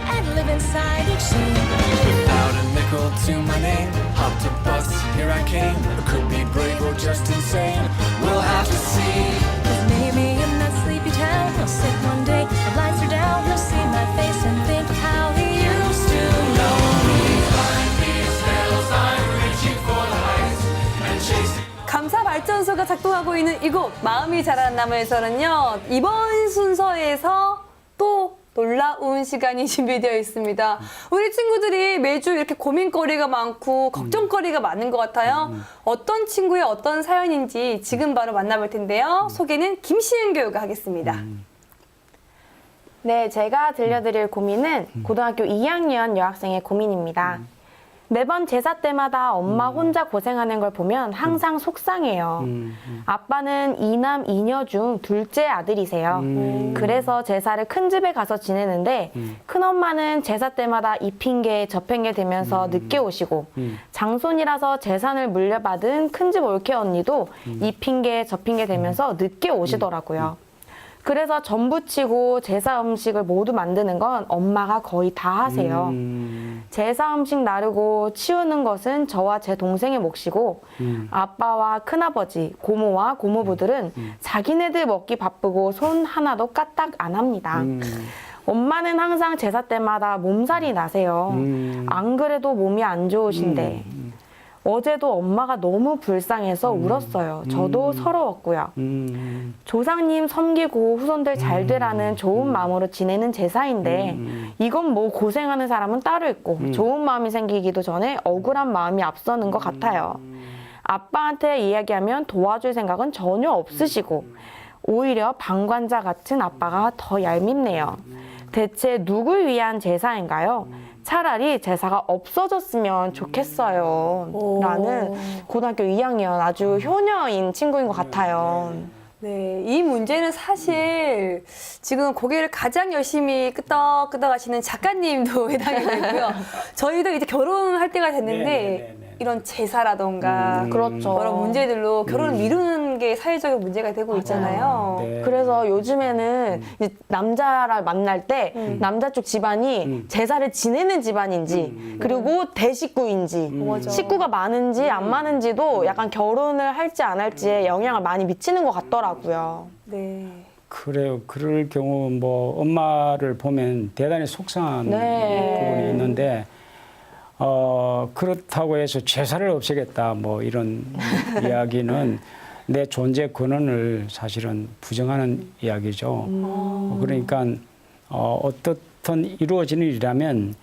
and live inside each scene. Without a nickel to my name, hopped a bus, here I came. I could be brave or just insane. We'll have to see. 'Cause maybe in that sleepy town he'll sit one day, the lights are down, he'll see my face and think how he used to know me. Climb these hills, I'm reaching for the heights and chasing. 감사 발전소가 작동하고 있는 이곳 마음이 자라는 나무에서는요, 이번 순서에서 또 놀라운 시간이 준비되어 있습니다. 우리 친구들이 매주 이렇게 고민거리가 많고 걱정거리가 많은 것 같아요. 어떤 친구의 어떤 사연인지 지금 바로 만나볼 텐데요. 소개는 김시은 교우가 하겠습니다. 네, 제가 들려드릴 고민은 고등학교 2학년 여학생의 고민입니다. 매번 제사 때마다 엄마 혼자 고생하는 걸 보면 항상 속상해요. 아빠는 2남 2녀 중 둘째 아들이세요. 그래서 제사를 큰 집에 가서 지내는데 큰엄마는 제사 때마다 이 핑계 저 핑계 대면서 늦게 오시고 장손이라서 재산을 물려받은 큰집 올케 언니도 이 핑계 저 핑계 대면서 늦게 오시더라고요. 그래서 전 부치고 제사 음식을 모두 만드는 건 엄마가 거의 다 하세요. 제사 음식 나르고 치우는 것은 저와 제 동생의 몫이고 아빠와 큰아버지, 고모와 고모부들은 자기네들 먹기 바쁘고 손 하나도 까딱 안 합니다. 엄마는 항상 제사 때마다 몸살이 나세요. 안 그래도 몸이 안 좋으신데 어제도 엄마가 너무 불쌍해서 울었어요. 저도 서러웠고요. 조상님 섬기고 후손들 잘 되라는 좋은 마음으로 지내는 제사인데 이건 뭐 고생하는 사람은 따로 있고 좋은 마음이 생기기도 전에 억울한 마음이 앞서는 것 같아요. 아빠한테 이야기하면 도와줄 생각은 전혀 없으시고 오히려 방관자 같은 아빠가 더 얄밉네요. 대체 누굴 위한 제사인가요? 차라리 제사가 없어졌으면 좋겠어요. 라는 고등학교 2학년 아주 효녀인 친구인 것 같아요. 네, 이 문제는 사실 지금 고개를 가장 열심히 끄덕끄덕 하시는 작가님도 해당이 되고요. 저희도 이제 결혼할 때가 됐는데 네네네네. 이런 제사라던가 그렇죠. 여러 문제들로 결혼을 미루는 게 사회적인 문제가 되고 있잖아요. 네. 그래서 요즘에는 이제 남자를 만날 때 남자 쪽 집안이 제사를 지내는 집안인지 그리고 대식구인지 맞아. 식구가 많은지 안 많은지도 약간 결혼을 할지 안 할지에 영향을 많이 미치는 것 같더라고요. 네. 그래요. 그럴 경우 뭐 엄마를 보면 대단히 속상한 네. 부분이 있는데 그렇다고 해서 제사를 없애겠다 뭐 이런 이야기는 내 존재 근원을 사실은 부정하는 이야기죠. 그러니까 어떻든 이루어지는 일이라면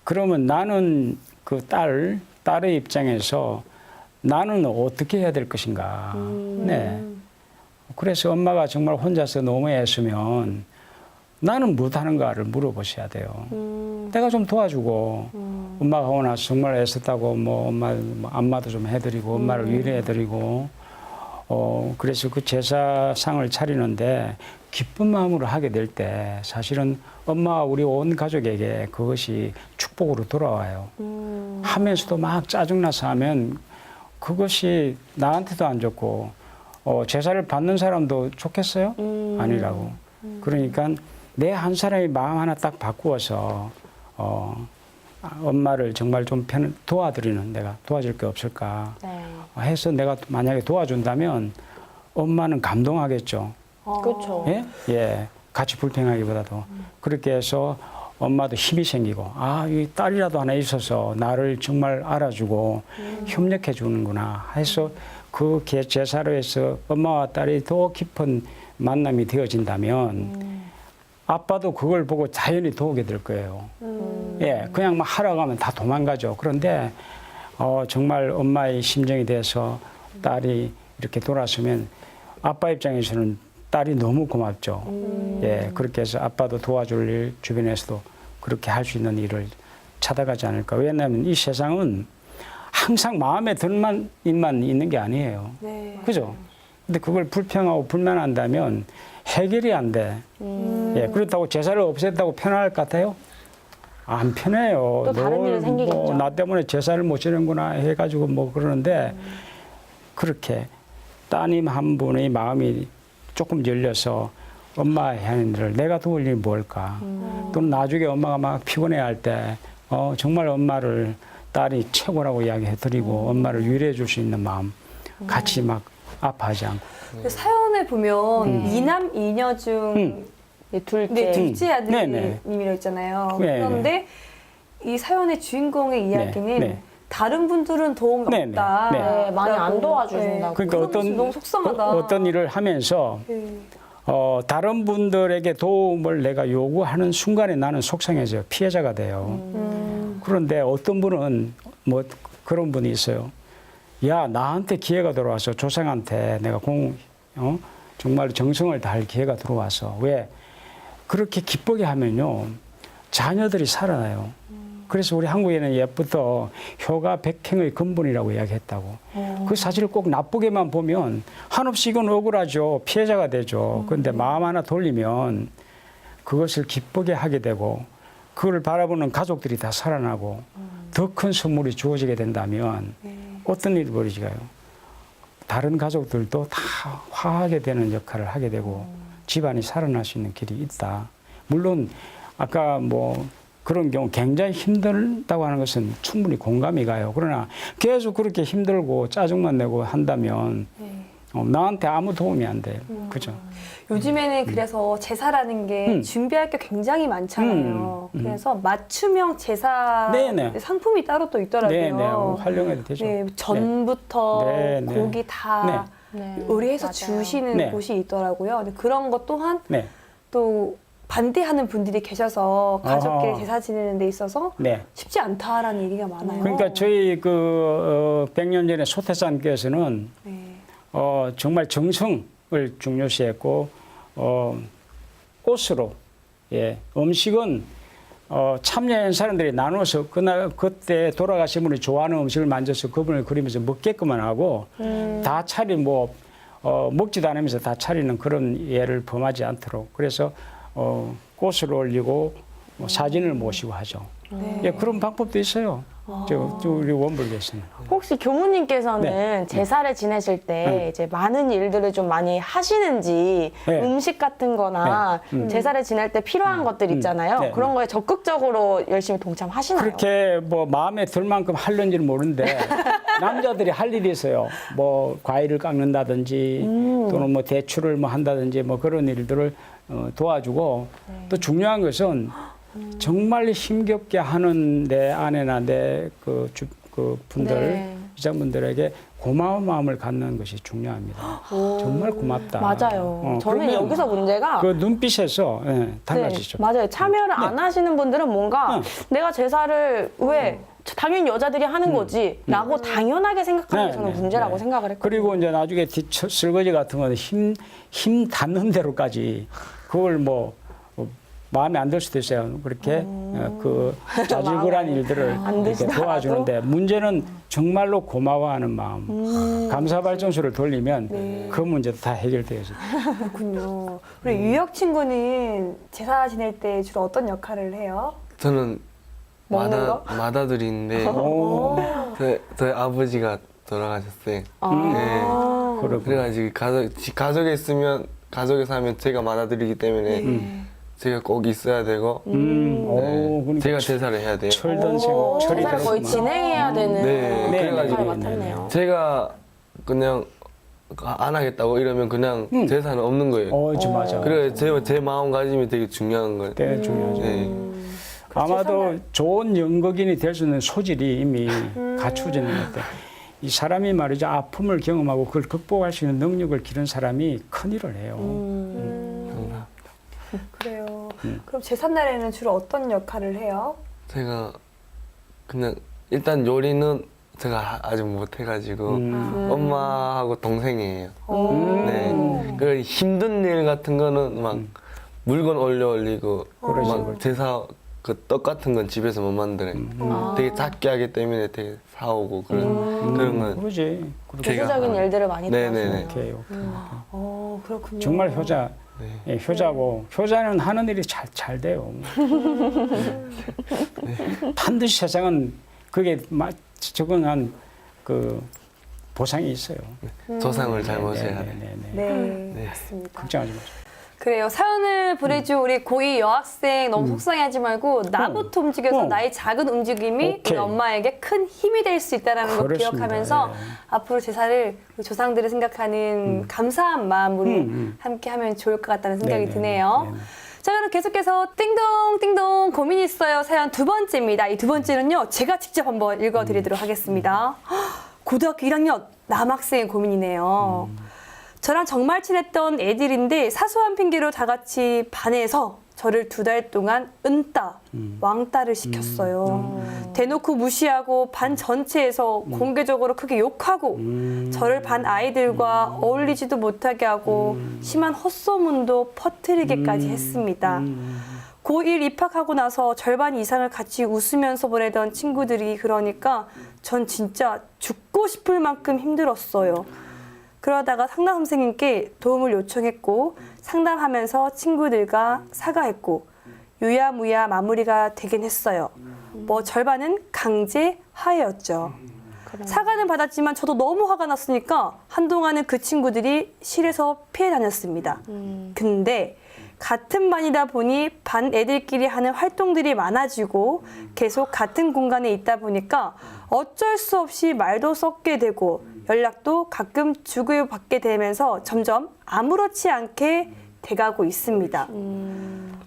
그러면 나는 그 딸의 입장에서 나는 어떻게 해야 될 것인가. 네. 그래서 엄마가 정말 혼자서 너무 애쓰면 나는 못하는가를 물어보셔야 돼요. 내가 좀 도와주고 엄마가 오고 나서 정말 애썼다고 뭐 엄마 뭐 안마도 좀 해드리고 엄마를 위로해드리고 그래서 그 제사상을 차리는데 기쁜 마음으로 하게 될 때 사실은 엄마와 우리 온 가족에게 그것이 축복으로 돌아와요. 하면서도 막 짜증나서 하면 그것이 나한테도 안 좋고 제사를 받는 사람도 좋겠어요? 아니라고. 그러니까 내 한 사람의 마음 하나 딱 바꾸어서 엄마를 정말 좀 도와드리는 내가 도와줄 게 없을까 네. 해서 내가 만약에 도와준다면 엄마는 감동하겠죠. 그렇죠. 예? 예. 같이 불평하기보다도 그렇게 해서 엄마도 힘이 생기고 이 딸이라도 하나 있어서 나를 정말 알아주고 협력해 주는구나 해서 그 제사로 해서 엄마와 딸이 더 깊은 만남이 되어진다면 아빠도 그걸 보고 자연히 도우게 될 거예요. 예, 그냥 막 하러 가면 다 도망가죠. 그런데 정말 엄마의 심정이 돼서 딸이 이렇게 돌아서면 아빠 입장에서는 딸이 너무 고맙죠. 예, 그렇게 해서 아빠도 도와줄 일 주변에서도 그렇게 할 수 있는 일을 찾아가지 않을까. 왜냐하면 이 세상은 항상 마음에 드는 일만 있는 게 아니에요. 네. 그죠? 근데 그걸 불평하고 불만한다면 해결이 안 돼. 예, 그렇다고 제사를 없앴다고 편할 것 같아요? 안 편해요. 또 다른 일이 생기겠죠. 나 때문에 제사를 못 지내는구나 해가지고 뭐 그러는데 그렇게 따님 한 분의 마음이 조금 열려서 엄마 하는 일을 내가 도울 일이 뭘까? 또는 나중에 엄마가 막 피곤해할 때 정말 엄마를 딸이 최고라고 이야기해드리고 엄마를 위로해 줄 수 있는 마음 같이 막 아파하지 않고. 그 사연을 보면 이남 이녀 중 네, 둘째. 네, 둘째 네네. 아드님이라 했잖아요. 네. 그런데 이 사연의 주인공의 이야기는 네. 다른 분들은 도움이 네, 없다. 네. 네, 많이 안 도와주신다고. 그러니까 그런 모습이 너무 속상하다. 어떤 일을 하면서 네. 다른 분들에게 도움을 내가 요구하는 순간에 나는 속상해져요. 피해자가 돼요. 그런데 어떤 분은 뭐 그런 분이 있어요. 야, 나한테 기회가 들어와서 조상한테 내가 정말 정성을 다할 기회가 들어와서 왜 그렇게 기쁘게 하면요 자녀들이 살아나요. 그래서 우리 한국에는 옛부터 효가 백행의 근본이라고 이야기했다고. 그 사실을 꼭 나쁘게만 보면 한없이 이건 억울하죠. 피해자가 되죠. 그런데 마음 하나 돌리면 그것을 기쁘게 하게 되고 그걸 바라보는 가족들이 다 살아나고 더 큰 선물이 주어지게 된다면 어떤 일이 벌어질까요? 다른 가족들도 다 화하게 되는 역할을 하게 되고 집안이 살아날 수 있는 길이 있다. 물론 아까 뭐 그런 경우 굉장히 힘들다고 하는 것은 충분히 공감이 가요. 그러나 계속 그렇게 힘들고 짜증만 내고 한다면 나한테 아무 도움이 안 돼요. 그죠? 요즘에는 그래서 제사라는 게 준비할 게 굉장히 많잖아요. 그래서 맞춤형 제사 네네. 상품이 따로 또 있더라고요. 네네. 활용해도 되죠. 네, 전부터 네, 네. 고기 다 네, 요리해서 맞아요. 주시는 네. 곳이 있더라고요. 근데 그런 것 또한 네. 또 반대하는 분들이 계셔서 가족끼리 아하. 제사 지내는 데 있어서 네. 쉽지 않다라는 얘기가 많아요. 그러니까 저희 100년 전에 소태산께서는 네. 정말 정성을 중요시했고 꽃으로 음식은 참여한 사람들이 나눠서 그때 돌아가신 분이 좋아하는 음식을 만져서 그분을 그리면서 먹게끔만 하고 다 차리 먹지도 않으면서 다 차리는 그런 예를 범하지 않도록 그래서 꽃을 올리고 사진을 모시고 하죠. 네. 그런 방법도 있어요. 저 우리 원불교에서는. 혹시 교무님께서는 제사를 지내실 때 이제 많은 일들을 좀 많이 하시는지 네. 음식 같은 거나 제사를 지낼 때 필요한 것들 있잖아요. 네. 그런 거에 적극적으로 열심히 동참하시나요? 그렇게 뭐 마음에 들 만큼 하려는지는 모르는데 남자들이 할 일이 있어요. 뭐 과일을 깎는다든지 또는 뭐 대추를 뭐 한다든지 뭐 그런 일들을 도와주고 또 중요한 것은 정말 힘겹게 하는 내 아내나 내 그 분들 네. 이장분들에게 고마운 마음을 갖는 것이 중요합니다. 정말 고맙다. 맞아요. 저는 그러면 여기서 문제가 그 눈빛에서 달라지죠. 네, 맞아요. 참여를 안 하시는 분들은 뭔가 내가 제사를 왜 당연히 여자들이 하는 거지 라고 당연하게 생각하는 게 저는 문제라고 생각을 했거든요. 그리고 이제 나중에 설거지 같은 거는 힘 닿는 대로까지 그걸 뭐 마음에 안 들 수도 있어요. 그렇게 그 자질구레한 일들을 이렇게 도와주는데 문제는 정말로 고마워하는 마음, 감사발전소를 돌리면 그 문제도 다 해결되어서. 그렇군요. 우리 유혁 친구는 제사 지낼 때 주로 어떤 역할을 해요? 저는 먹는 거? 맏아들인데 저희 아버지가 돌아가셨어요. 네. 그래가지고 가족에 있으면 가족에서 하면 제가 맏아들이기 때문에 제가 꼭 있어야 되고 그러니까 제가 제사를 해야 돼요. 철이 제사를 거의 들었구나. 진행해야 되는 네, 역할을 그래가지고 맡았네요. 제가 그냥 안 하겠다고 이러면 그냥 제사는 없는 거예요. 맞아. 그래 제 마음가짐이 되게 중요한 거예요. 되게 중요하죠. 네. 아마도 좋은 연극인이 될 수 있는 소질이 이미 갖추어져 있는 것 같아요. 이 사람이 말이죠. 아픔을 경험하고 그걸 극복할 수 있는 능력을 기른 사람이 큰일을 해요. 그래요. 그럼 제삿날에는 주로 어떤 역할을 해요? 제가 그냥 일단 요리는 제가 아직 못해가지고 엄마하고 동생이에요. 네. 그 힘든 일 같은 거는 막 물건 올리고 막 제사 그 떡 같은 건 집에서 못 만들어요. 되게 작게 하기 때문에 되게 사오고 그런 건 그러지. 구체적인 일들을 많이 네네네. 도와주세요. 오케이. 그렇군요. 정말 효자. 예, 효자고 효자는 하는 일이 잘 돼요. 반드시 세상은 그게 적응한 그 보상이 있어요. 조상을 잘 모셔야 돼. 네, 맞습니다. 걱정하지 마세요. 그래요. 사연을 보내준 우리 고2 여학생 너무 속상해하지 말고 나부터 움직여서 나의 작은 움직임이 우리 오케이. 엄마에게 큰 힘이 될 수 있다는 걸 그렇습니다. 기억하면서 예. 앞으로 제사를 우리 조상들을 생각하는 감사한 마음으로 함께하면 좋을 것 같다는 생각이 네네. 드네요. 네네. 자, 그럼 계속해서 띵동띵동 고민이 있어요. 사연 두 번째입니다. 이 두 번째는요. 제가 직접 한번 읽어드리도록 하겠습니다. 고등학교 1학년 남학생의 고민이네요. 저랑 정말 친했던 애들인데 사소한 핑계로 다 같이 반에서 저를 2달 동안 은따, 왕따를 시켰어요. 대놓고 무시하고 반 전체에서 공개적으로 크게 욕하고 저를 반 아이들과 어울리지도 못하게 하고 심한 헛소문도 퍼뜨리게까지 했습니다. 고1 입학하고 나서 절반 이상을 같이 웃으면서 보내던 친구들이 그러니까 전 진짜 죽고 싶을 만큼 힘들었어요. 그러다가 상담 선생님께 도움을 요청했고 상담하면서 친구들과 사과했고 유야무야 마무리가 되긴 했어요. 뭐 절반은 강제 하해였죠. 사과는 받았지만 저도 너무 화가 났으니까 한동안은 그 친구들이 실에서 피해 다녔습니다. 근데 같은 반이다 보니 반 애들끼리 하는 활동들이 많아지고 계속 같은 공간에 있다 보니까 어쩔 수 없이 말도 섞게 되고 연락도 가끔 주고받게 되면서 점점 아무렇지 않게 돼가고 있습니다.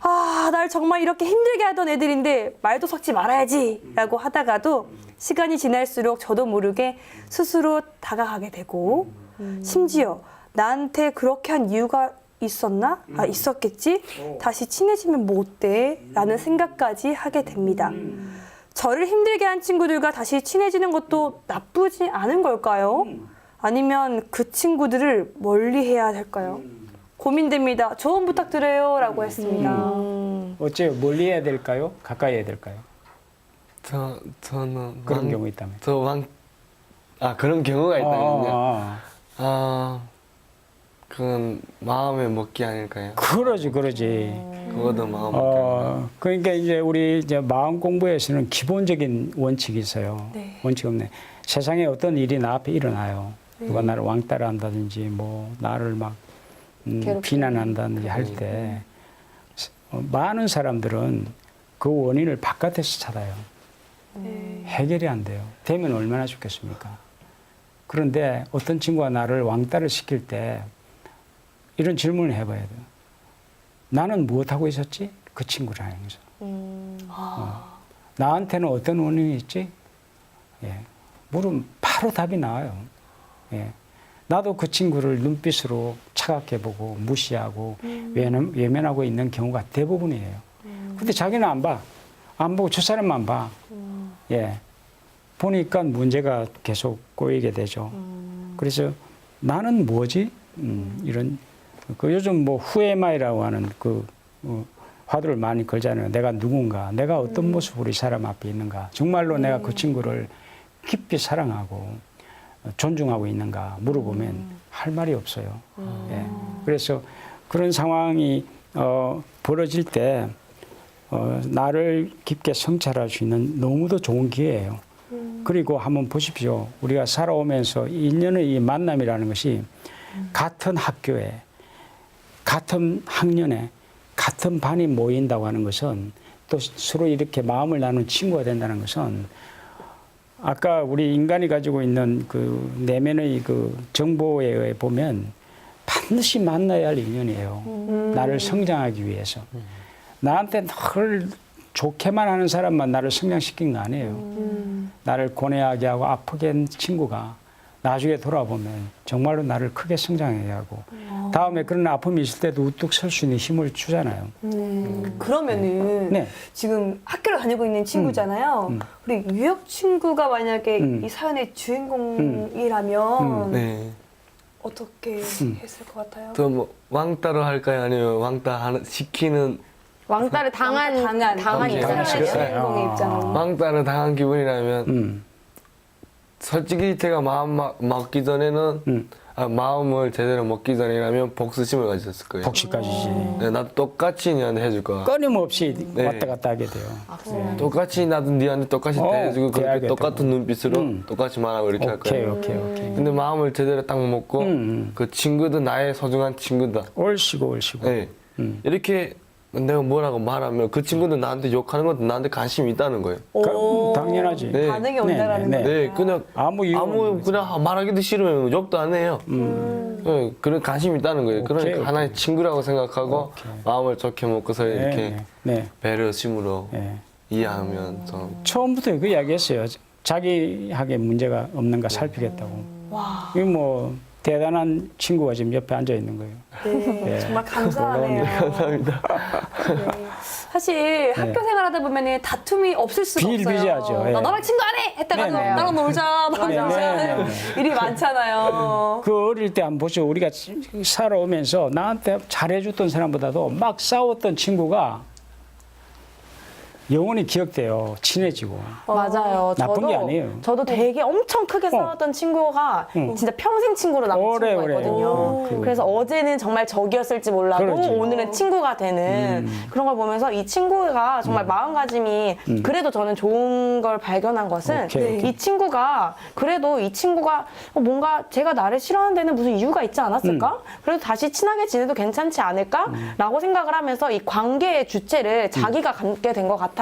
아, 날 정말 이렇게 힘들게 하던 애들인데 말도 섞지 말아야지 라고 하다가도 시간이 지날수록 저도 모르게 스스로 다가가게 되고 심지어 나한테 그렇게 한 이유가 있었나? 아, 있었겠지? 다시 친해지면 뭐 어때? 라는 생각까지 하게 됩니다. 저를 힘들게 한 친구들과 다시 친해지는 것도 나쁘지 않은 걸까요? 아니면 그 친구들을 멀리해야 될까요? 고민됩니다. 조언 부탁드려요 라고 했습니다. 어째요? 멀리 해야 될까요? 가까이 해야 될까요? 저는 그런 경우 있다면. 그런 경우가 있다면요. 아, 그건 마음에 먹기 아닐까요? 그러지. 그거도 마음 먹기. 그러니까 이제 우리 이제 마음 공부에서는 기본적인 원칙이 있어요. 네. 원칙 없네. 세상에 어떤 일이 나 앞에 일어나요. 누가 나를 왕따를 한다든지 뭐 나를 막 비난한다든지 할 때 많은 사람들은 그 원인을 바깥에서 찾아요. 해결이 안 돼요. 되면 얼마나 좋겠습니까? 그런데 어떤 친구가 나를 왕따를 시킬 때 이런 질문을 해봐야 돼요. 나는 무엇하고 있었지? 그 친구를 향해서. 나한테는 어떤 원인이 있지? 예. 물으면 바로 답이 나와요. 예. 나도 그 친구를 눈빛으로 차갑게 보고 무시하고 외면하고 있는 경우가 대부분이에요. 근데 자기는 안 봐. 안 보고 저 사람만 봐. 예. 보니까 문제가 계속 꼬이게 되죠. 그래서 나는 뭐지? 이런 그 요즘 뭐 후에마이라고 하는 그 화두를 많이 걸잖아요. 내가 누군가, 내가 어떤 모습으로 이 사람 앞에 있는가, 정말로 내가 그 친구를 깊이 사랑하고 존중하고 있는가 물어보면 할 말이 없어요. 예. 그래서 그런 상황이 벌어질 때 나를 깊게 성찰할 수 있는 너무도 좋은 기회예요. 그리고 한번 보십시오. 우리가 살아오면서 인연의 이 만남이라는 것이 같은 학교에, 같은 학년에, 같은 반이 모인다고 하는 것은 또 서로 이렇게 마음을 나눈 친구가 된다는 것은 아까 우리 인간이 가지고 있는 그 내면의 그 정보에 의해 보면 반드시 만나야 할 인연이에요. 나를 성장하기 위해서. 나한테 늘 좋게만 하는 사람만 나를 성장시킨 거 아니에요. 나를 고뇌하게 하고 아프게 한 친구가 나중에 돌아보면 정말로 나를 크게 성장하게 하고 다음에 그런 아픔이 있을 때도 우뚝 설 수 있는 힘을 주잖아요. 그러면은 네. 지금 학교를 다니고 있는 친구잖아요. 우리 유혁 친구가 만약에 이 사연의 주인공이라면 네. 어떻게 했을 것 같아요? 또 뭐 왕따로 할까요? 아니면 왕따 시키는 왕따를 당한 오케이. 입장이에요. 주인공의 입장으로. 왕따를 당한 기분이라면 솔직히 제가 마음 먹기 전에는 마음을 제대로 먹기 전이라면 복수심을 가졌을 거예요. 복식까지지. 네, 나도 똑같이 니한테 해줄 거야. 끊임없이 네. 왔다 갔다 하게 돼요. 똑같이 나도 니한테 똑같이 대해주고 그렇게 대하겠다고. 똑같은 눈빛으로 똑같이 말하고 이렇게 할 오케이. 거예요. 근데 근데 마음을 제대로 딱 먹고 그 친구도 나의 소중한 친구다. 옳시고. 네. 이렇게 내가 뭐라고 말하면 그 친구도 나한테 욕하는 것도 나한테 관심이 있다는 거예요. 당연하지. 네. 반응이 온다라는 네. 거예요. 네, 그냥 아무 이유 없는 그냥 말하기도 싫으면 욕도 안 해요. 네, 그런 관심이 있다는 거예요. 그러니까 오케이. 하나의 친구라고 생각하고 마음을 좋게 먹고서 이렇게 배려심으로 이해하면 좀 처음부터 그 이야기했어요. 자기에게 문제가 없는가 살피겠다고. 이거 뭐 대단한 친구가 지금 옆에 앉아 있는 거예요. 네, 예. 정말 감사하네요. 감사합니다. 네. 사실 학교 생활하다 보면은 다툼이 없을 수가 비일비재하죠. 없어요. 예. 나 너랑 친구 안 해! 했다가 네, 네. 나랑 놀자, 나랑 네, 놀자 네, 하는 네, 일이 많잖아요. 그 어릴 때 한번 보죠. 우리가 살아오면서 나한테 잘해줬던 사람보다도 막 싸웠던 친구가 영원히 기억돼요. 친해지고. 맞아요. 나쁜 게 아니에요. 저도 되게 엄청 크게 싸웠던 친구가 진짜 평생 친구로 남은 오래, 친구가 오래. 있거든요. 그- 그래서 어제는 정말 적이었을지 몰라도 그러지. 오늘은 친구가 되는 그런 걸 보면서 이 친구가 정말 마음가짐이 그래도 저는 좋은 걸 발견한 것은 오케이. 이 친구가 그래도 이 친구가 뭔가 제가 나를 싫어하는 데는 무슨 이유가 있지 않았을까? 그래도 다시 친하게 지내도 괜찮지 않을까? 라고 생각을 하면서 이 관계의 주체를 자기가 갖게 된 것 같아요.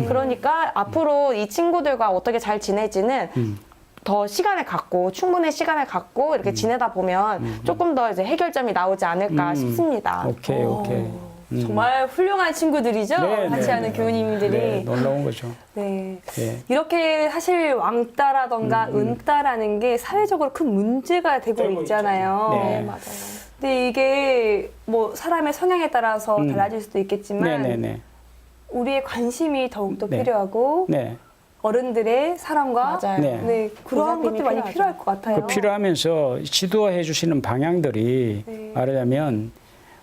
그러니까 앞으로 이 친구들과 어떻게 잘 지내지는 더 시간을 갖고 충분히 시간을 갖고 이렇게 지내다 보면 조금 더 이제 해결점이 나오지 않을까 싶습니다. 오케이, 오케이. 정말 훌륭한 친구들이죠. 네, 같이 네, 하는 네. 교우님들이. 네, 놀라운 거죠. 네. 예. 이렇게 사실 왕따라던가 은따라는 게 사회적으로 큰 문제가 되고 있잖아요. 네. 맞아요. 근데 이게 뭐 사람의 성향에 따라서 달라질 수도 있겠지만 네네네. 우리의 관심이 더욱더 네. 필요하고 네. 어른들의 사랑과 맞아요. 네. 네, 그러한 보살핌이 것도 많이 필요하죠. 필요할 것 같아요. 그 필요하면서 지도해 주시는 방향들이 네. 말하자면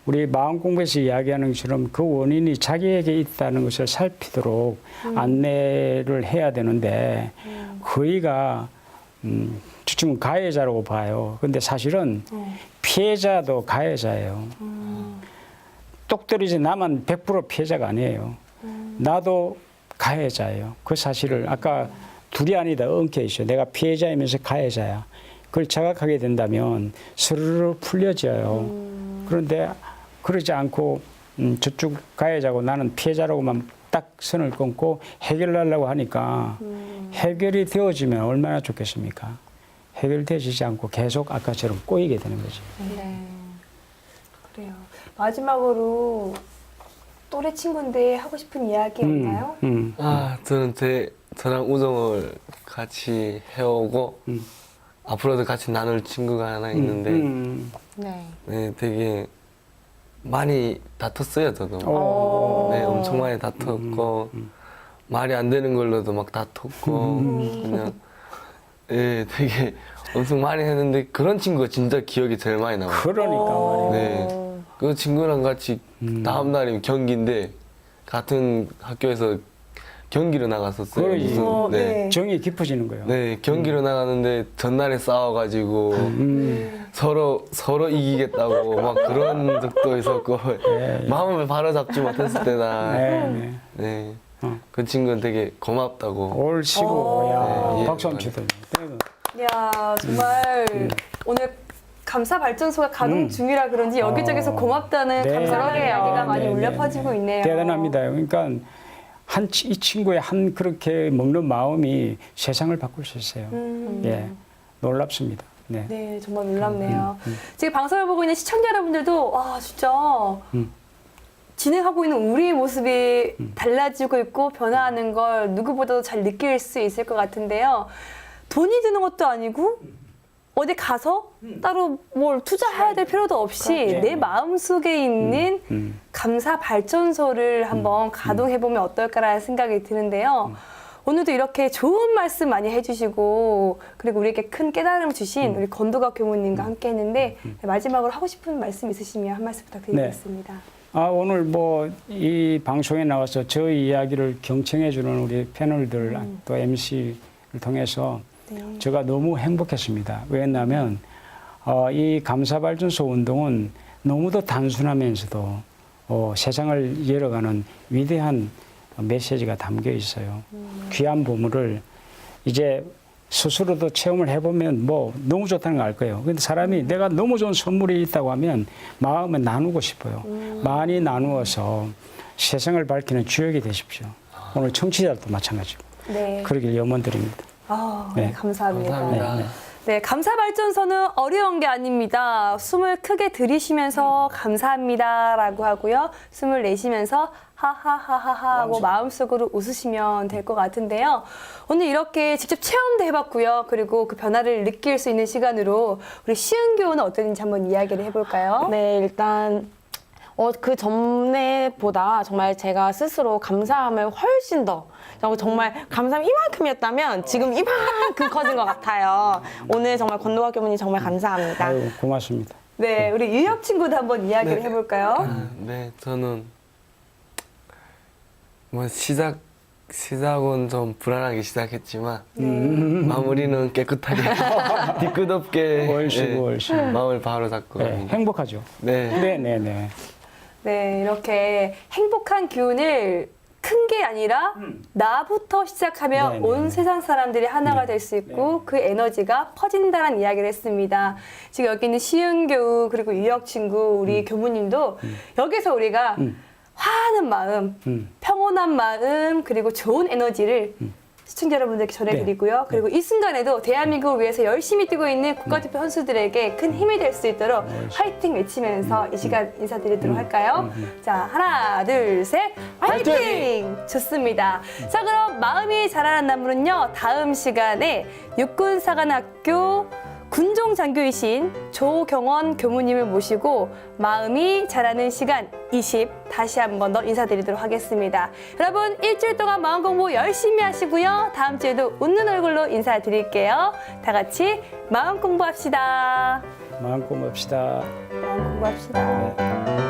우리 마음 공부에서 이야기하는 것처럼 그 원인이 자기에게 있다는 것을 살피도록 안내를 해야 되는데 거의가 지금 가해자라고 봐요. 근데 사실은 피해자도 가해자예요. 똑 떨어진 나만 100% 피해자가 아니에요. 나도 가해자예요. 그 사실을 아까 둘이 아니다 엉켜 있어요. 내가 피해자이면서 가해자야. 그걸 자각하게 된다면 스르르 풀려져요. 그런데 그러지 않고 저쪽 가해자고 나는 피해자라고만 딱 선을 끊고 해결하려고 하니까 해결이 되어지면 얼마나 좋겠습니까? 해결되지 않고 계속 아까처럼 꼬이게 되는 거죠. 네. 그래요. 마지막으로 또래 친구인데 하고 싶은 이야기 없나요? 아, 저는 저랑 우정을 같이 해오고 앞으로도 같이 나눌 친구가 하나 있는데 네. 네, 되게 많이 다퉜어요, 저도. 네, 엄청 많이 다퉜고 말이 안 되는 걸로도 막 다퉜고 그냥 예, 되게 엄청 많이 했는데 그런 친구가 진짜 기억이 제일 많이 남아요. 그러니까 말이에요. 네. 그 친구랑 같이 다음 날이면 경기인데 같은 학교에서 경기를 나갔었어요. 그러지. 무슨, 네. 정이 깊어지는 거예요. 네, 경기를 나가는데 전날에 싸워가지고 서로 이기겠다고 막 그런 적도 있었고 마음을 바로잡지 못했을 때나 네, 네, 그 친구는 되게 고맙다고. 옳시고, 야, 예. 박수 한번 치더니. 이야, 정말 오늘 감사 발전소가 가동 중이라 그런지 여기저기서 고맙다는 네. 감사의 그러게요. 이야기가 많이 네, 울려 네, 퍼지고 네. 있네요. 대단합니다. 그러니까 이 친구의 한 그렇게 먹는 마음이 세상을 바꿀 수 있어요. 예, 놀랍습니다. 네. 네, 정말 놀랍네요. 지금 방송을 보고 있는 시청자 여러분들도 와 진짜 진행하고 있는 우리의 모습이 달라지고 있고 변화하는 걸 누구보다도 잘 느낄 수 있을 것 같은데요. 돈이 드는 것도 아니고 어디 가서 따로 뭘 투자해야 될 필요도 없이 내 마음속에 있는 감사 발전소를 한번 가동해보면 어떨까라는 생각이 드는데요. 오늘도 이렇게 좋은 말씀 많이 해주시고 그리고 우리에게 큰 깨달음을 주신 우리 건도각 교무님과 함께 했는데 마지막으로 하고 싶은 말씀 있으시면 한 말씀 부탁드리겠습니다. 오늘 뭐 이 방송에 나와서 저희 이야기를 경청해주는 우리 패널들 또 MC를 통해서 제가 너무 행복했습니다. 왜냐하면 이 감사발전소 운동은 너무도 단순하면서도 세상을 열어가는 위대한 메시지가 담겨 있어요. 귀한 보물을 이제 스스로도 체험을 해보면 뭐 너무 좋다는 걸 알 거예요. 근데 사람이 내가 너무 좋은 선물이 있다고 하면 마음을 나누고 싶어요. 많이 나누어서 세상을 밝히는 주역이 되십시오. 오늘 청취자도 마찬가지고. 네. 그러길 염원드립니다. 네, 네. 감사합니다. 감사합니다. 네, 감사 발전소는 어려운 게 아닙니다. 숨을 크게 들이쉬면서 감사합니다라고 하고요. 숨을 내쉬면서 하하하하하 하고 마음속으로 웃으시면 될 것 같은데요. 오늘 이렇게 직접 체험도 해봤고요. 그리고 그 변화를 느낄 수 있는 시간으로 우리 시은 교우는 어땠는지 한번 이야기를 해볼까요? 네, 일단 그 전에보다 정말 제가 스스로 감사함을 훨씬 더 정말 감사함이 이만큼이었다면 지금 이만큼 커진 것 같아요. 오늘 정말 권도학 교무님 정말 감사합니다. 아유, 고맙습니다. 네, 우리 유혁 친구도 한번 이야기를 해볼까요? 네, 저는 뭐 시작은 좀 불안하게 시작했지만 마무리는 깨끗하게 뒤끝없게 얼씨구, 얼씨구. 마음을 바로 잡고 네, 행복하죠. 네. 네네네. 네, 이렇게 행복한 기운을 큰 게 아니라 나부터 시작하면 네네. 온 세상 사람들이 하나가 될 수 있고 그 에너지가 퍼진다는 이야기를 했습니다. 지금 여기 있는 시은 교우 그리고 유혁 친구 우리 교무님도 여기서 우리가 화하는 마음, 평온한 마음 그리고 좋은 에너지를 시청자 여러분들께 전해드리고요. 그리고 이 순간에도 대한민국을 위해서 열심히 뛰고 있는 국가대표 선수들에게 큰 힘이 될 수 있도록 화이팅 외치면서 이 시간 인사드리도록 할까요? 자, 하나, 둘, 셋, 화이팅! 좋습니다. 자, 그럼 마음이 자라는 나무는요, 다음 시간에 육군사관학교 군종장교이신 조경원 교무님을 모시고 마음이 자라는 시간 20 다시 한 번 더 인사드리도록 하겠습니다. 여러분 일주일 동안 마음 공부 열심히 하시고요. 다음 주에도 웃는 얼굴로 인사드릴게요. 다 같이 마음 공부합시다. 마음 고맙시다. 마음 공부합시다. 네.